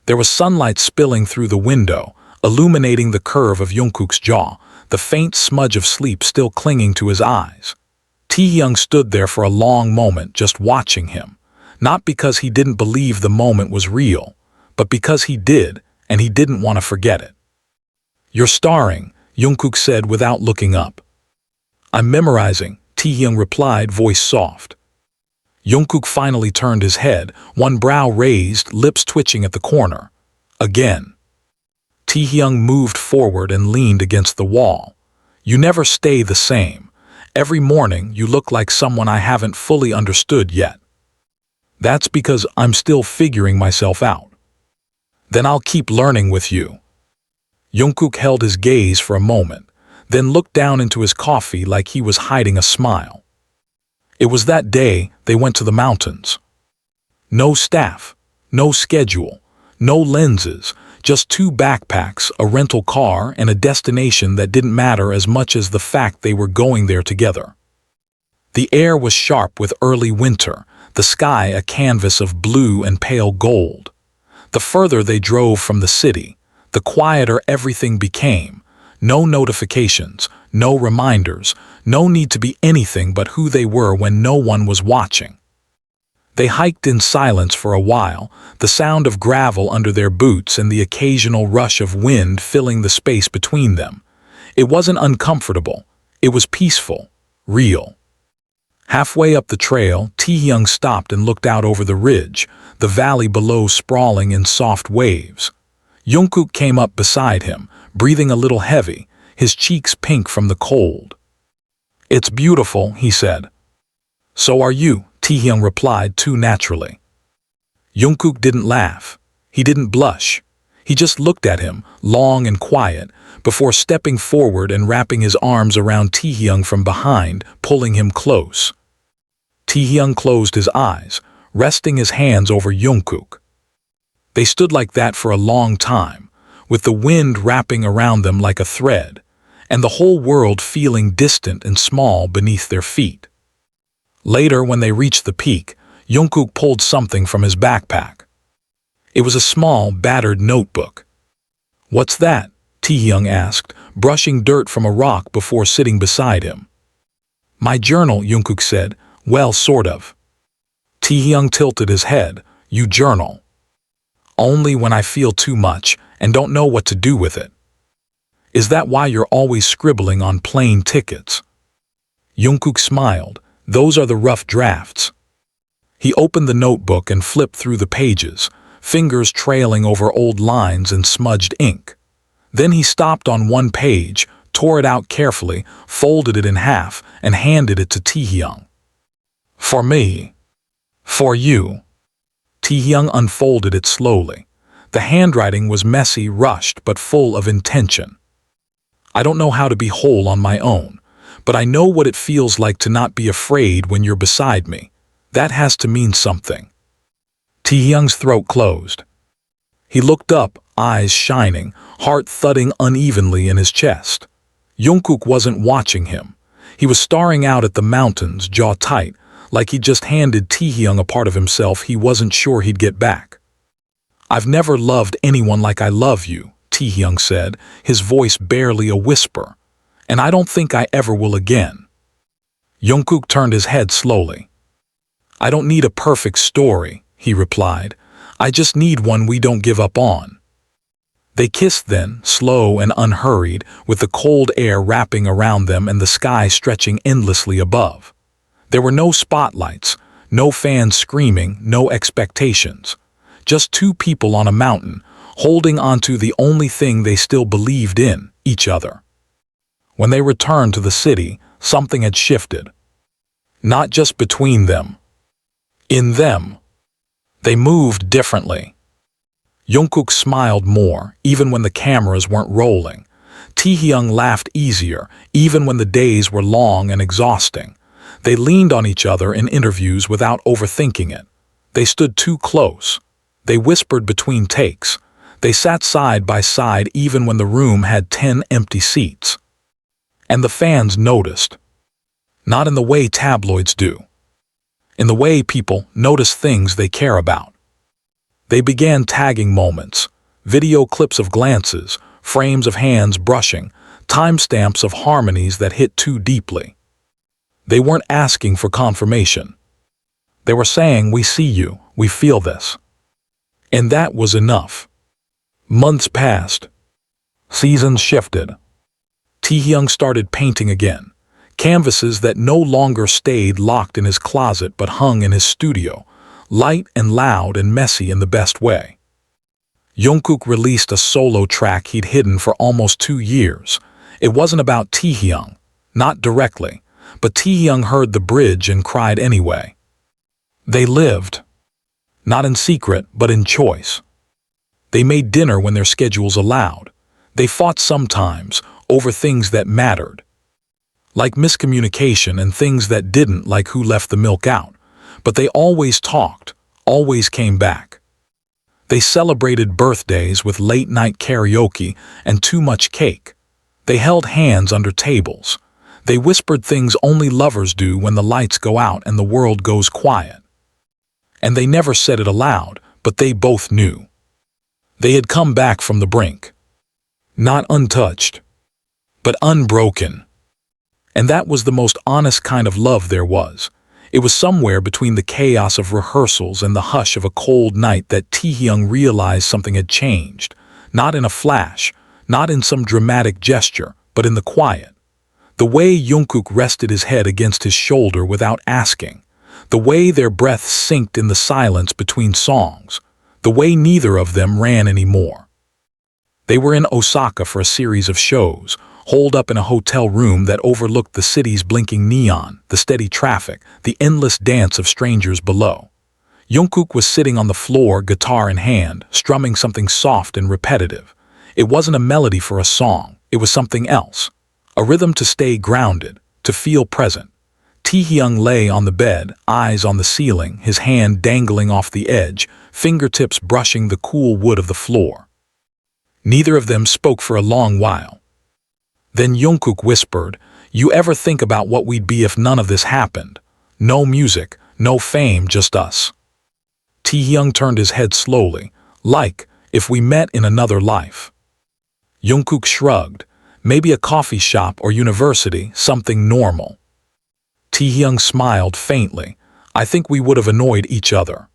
[SPEAKER 2] There was sunlight spilling through the window, illuminating the curve of Jungkook's jaw, the faint smudge of sleep still clinging to his eyes. Taehyung stood there for a long moment just watching him, not because he didn't believe the moment was real, but because he did, and he didn't want to forget it. "You're starring," Jungkook said without looking up. "I'm memorizing," Taehyung replied, voice soft. Jungkook finally turned his head, one brow raised, lips twitching at the corner. Again. Taehyung moved forward and leaned against the wall. "You never stay the same. Every morning you look like someone I haven't fully understood yet." "That's because I'm still figuring myself out." "Then I'll keep learning with you." Jungkook held his gaze for a moment, then looked down into his coffee like he was hiding a smile. It was that day they went to the mountains. No staff, no schedule, no lenses, just two backpacks, a rental car, and a destination that didn't matter as much as the fact they were going there together. The air was sharp with early winter, the sky a canvas of blue and pale gold. The further they drove from the city, the quieter everything became. No notifications, no reminders, no need to be anything but who they were when no one was watching. They hiked in silence for a while, the sound of gravel under their boots and the occasional rush of wind filling the space between them. It wasn't uncomfortable. It was peaceful, real. Halfway up the trail, Taehyung stopped and looked out over the ridge, the valley below sprawling in soft waves. Jungkook came up beside him, breathing a little heavy, his cheeks pink from the cold. "It's beautiful," he said. "So are you," Taehyung replied too naturally. Jungkook didn't laugh. He didn't blush. He just looked at him, long and quiet, before stepping forward and wrapping his arms around Taehyung from behind, pulling him close. Taehyung closed his eyes, resting his hands over Jungkook. They stood like that for a long time, with the wind wrapping around them like a thread, and the whole world feeling distant and small beneath their feet. Later, when they reached the peak, Jungkook pulled something from his backpack. It was a small, battered notebook. "What's that?" Taehyung asked, brushing dirt from a rock before sitting beside him. "My journal," Jungkook said. "Well, sort of." Taehyung tilted his head. "You journal?" "Only when I feel too much and don't know what to do with it." "Is that why you're always scribbling on plane tickets?" Jungkook smiled. "Those are the rough drafts." He opened the notebook and flipped through the pages, fingers trailing over old lines and smudged ink. Then he stopped on one page, tore it out carefully, folded it in half, and handed it to Taehyung. "For me." "For you." Taehyung unfolded it slowly. The handwriting was messy, rushed, but full of intention. "I don't know how to be whole on my own, but I know what it feels like to not be afraid when you're beside me. That has to mean something." Taehyung's throat closed. He looked up, eyes shining, heart thudding unevenly in his chest. Jungkook wasn't watching him. He was staring out at the mountains, jaw tight, like he'd just handed Taehyung a part of himself he wasn't sure he'd get back. "I've never loved anyone like I love you," Taehyung said, his voice barely a whisper. "And I don't think I ever will again." Jungkook turned his head slowly. "I don't need a perfect story," he replied. "I just need one we don't give up on." They kissed then, slow and unhurried, with the cold air wrapping around them and the sky stretching endlessly above. There were no spotlights, no fans screaming, no expectations. Just two people on a mountain, holding onto the only thing they still believed in, each other. When they returned to the city, something had shifted. Not just between them. In them. They moved differently. Jungkook smiled more, even when the cameras weren't rolling. Taehyung laughed easier, even when the days were long and exhausting. They leaned on each other in interviews without overthinking it. They stood too close. They whispered between takes. They sat side by side even when the room had 10 empty seats. And the fans noticed. Not in the way tabloids do. In the way people notice things they care about. They began tagging moments, video clips of glances, frames of hands brushing, timestamps of harmonies that hit too deeply. They weren't asking for confirmation. They were saying, "We see you, we feel this." And that was enough. Months passed. Seasons shifted. Taehyung started painting again. Canvases that no longer stayed locked in his closet but hung in his studio, light and loud and messy in the best way. Jungkook released a solo track he'd hidden for almost 2 years. It wasn't about Taehyung, not directly, but Taehyung heard the bridge and cried anyway. They lived. Not in secret, but in choice. They made dinner when their schedules allowed. They fought sometimes, over things that mattered. Like miscommunication and things that didn't, like who left the milk out. But they always talked, always came back. They celebrated birthdays with late-night karaoke and too much cake. They held hands under tables. They whispered things only lovers do when the lights go out and the world goes quiet. And they never said it aloud, but they both knew. They had come back from the brink. Not untouched, but unbroken. And that was the most honest kind of love there was. It was somewhere between the chaos of rehearsals and the hush of a cold night that Taehyung realized something had changed. Not in a flash, not in some dramatic gesture, but in the quiet. The way Jungkook rested his head against his shoulder without asking. The way their breaths synced in the silence between songs. The way neither of them ran anymore. They were in Osaka for a series of shows, holed up in a hotel room that overlooked the city's blinking neon, the steady traffic, the endless dance of strangers below. Jungkook was sitting on the floor, guitar in hand, strumming something soft and repetitive. It wasn't a melody for a song, it was something else. A rhythm to stay grounded, to feel present. Taehyung lay on the bed, eyes on the ceiling, his hand dangling off the edge, fingertips brushing the cool wood of the floor. Neither of them spoke for a long while. Then Jungkook whispered, "You ever think about what we'd be if none of this happened? No music, no fame, just us." Taehyung turned his head slowly, like, if we met in another life. Jungkook shrugged, maybe a coffee shop or university, something normal. Taehyung smiled faintly. "I think we would have annoyed each other."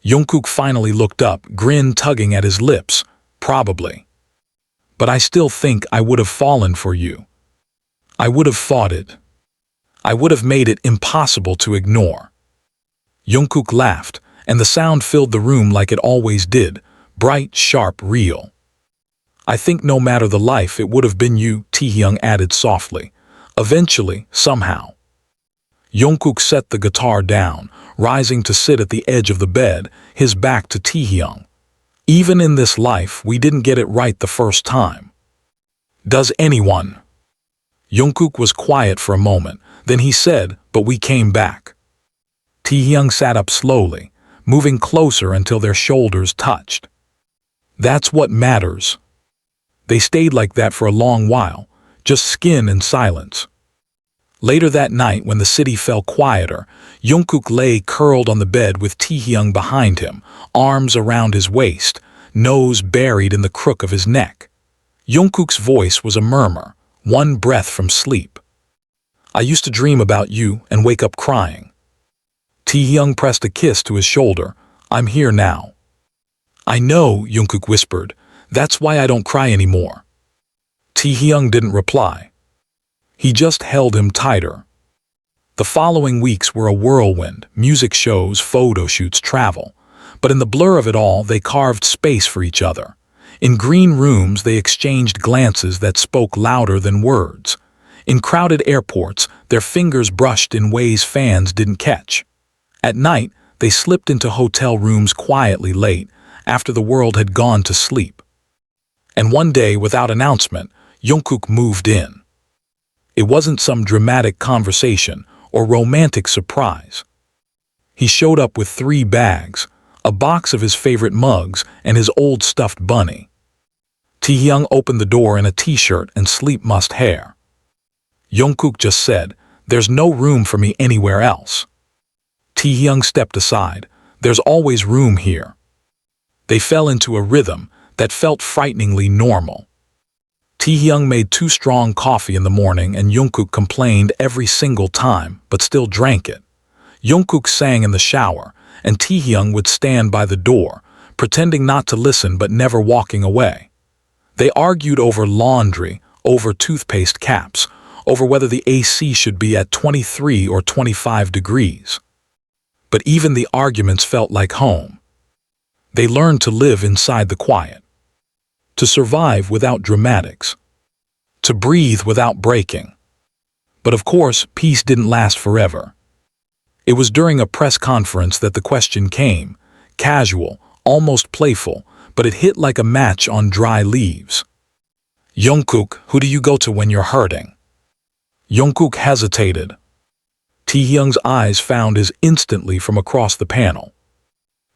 [SPEAKER 2] Jungkook finally looked up, grin tugging at his lips. "Probably. But I still think I would have fallen for you. I would have fought it. I would have made it impossible to ignore." Jungkook laughed, and the sound filled the room like it always did, bright, sharp, real. "I think no matter the life, it would have been you," Taehyung added softly. "Eventually, somehow." Jungkook set the guitar down, rising to sit at the edge of the bed, his back to Taehyung. "Even in this life, we didn't get it right the first time. Does anyone?" Jungkook was quiet for a moment, then he said, "But we came back." Taehyung sat up slowly, moving closer until their shoulders touched. That's what matters. They stayed like that for a long while, just skin and silence. Later that night, when the city fell quieter, Jungkook lay curled on the bed with Taehyung behind him, arms around his waist, nose buried in the crook of his neck. Jungkook's voice was a murmur, one breath from sleep. I used to dream about you and wake up crying. Taehyung pressed a kiss to his shoulder. I'm here now. I know, Jungkook whispered. That's why I don't cry anymore. Taehyung didn't reply. He just held him tighter. The following weeks were a whirlwind: music shows, photo shoots, travel. But in the blur of it all, they carved space for each other. In green rooms, they exchanged glances that spoke louder than words. In crowded airports, their fingers brushed in ways fans didn't catch. At night, they slipped into hotel rooms quietly late, after the world had gone to sleep. And one day, without announcement, Jungkook moved in. It wasn't some dramatic conversation or romantic surprise. He showed up with 3 bags, a box of his favorite mugs, and his old stuffed bunny. Taehyung opened the door in a t-shirt and sleep-mussed hair. Jungkook just said, "There's no room for me anywhere else." Taehyung stepped aside. "There's always room here." They fell into a rhythm that felt frighteningly normal. Taehyung made 2 strong coffee in the morning, and Jungkook complained every single time, but still drank it. Jungkook sang in the shower, and Taehyung would stand by the door, pretending not to listen but never walking away. They argued over laundry, over toothpaste caps, over whether the AC should be at 23 or 25 degrees. But even the arguments felt like home. They learned to live inside the quiet, to survive without dramatics, to breathe without breaking. But of course, peace didn't last forever. It was during a press conference that the question came, casual, almost playful, but it hit like a match on dry leaves. "Jungkook, who do you go to when you're hurting?" Jungkook hesitated. Taehyung's eyes found his instantly from across the panel.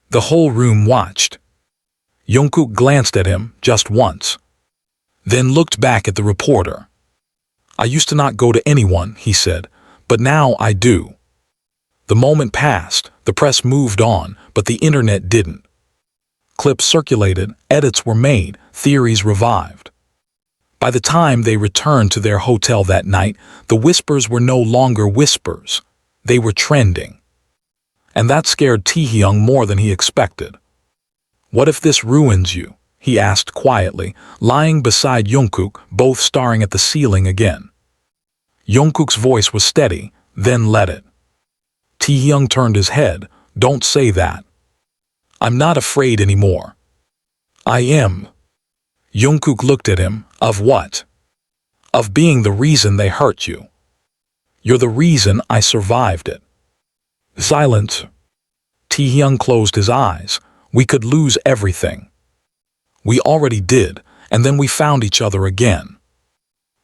[SPEAKER 2] The whole room watched. Jungkook glanced at him just once, then looked back at the reporter. "I used to not go to anyone," he said, "but now I do." The moment passed, the press moved on, but the internet didn't. Clips circulated, edits were made, theories revived. By the time they returned to their hotel that night, the whispers were no longer whispers. They were trending. And that scared Taehyung more than he expected. "What if this ruins you?" he asked quietly, lying beside Jungkook, both staring at the ceiling again. Jungkook's voice was steady, then let it. Taehyung turned his head. "Don't say that. I'm not afraid anymore." "I am." Jungkook looked at him. "Of what?" "Of being the reason they hurt you. You're the reason I survived it." Silence. Taehyung closed his eyes. "We could lose everything. We already did, and then we found each other again."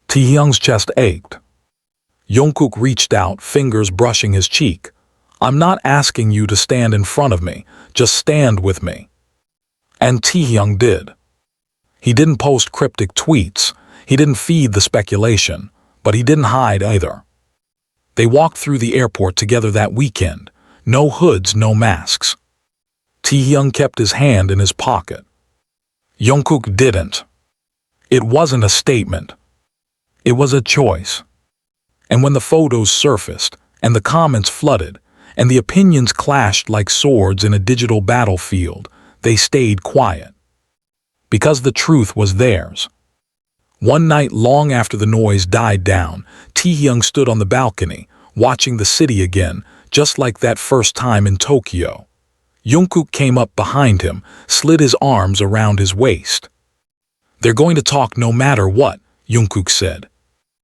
[SPEAKER 2] Taehyung's chest ached. Jungkook reached out, fingers brushing his cheek. "I'm not asking you to stand in front of me, just stand with me." And Taehyung did. He didn't post cryptic tweets, he didn't feed the speculation, but he didn't hide either. They walked through the airport together that weekend. No hoods, no masks. Taehyung kept his hand in his pocket. Jungkook didn't. It wasn't a statement. It was a choice. And when the photos surfaced, and the comments flooded, and the opinions clashed like swords in a digital battlefield, they stayed quiet. Because the truth was theirs. One night long after the noise died down, Taehyung stood on the balcony, watching the city again, just like that first time in Tokyo. Jungkook came up behind him, slid his arms around his waist. "They're going to talk no matter what," Jungkook said.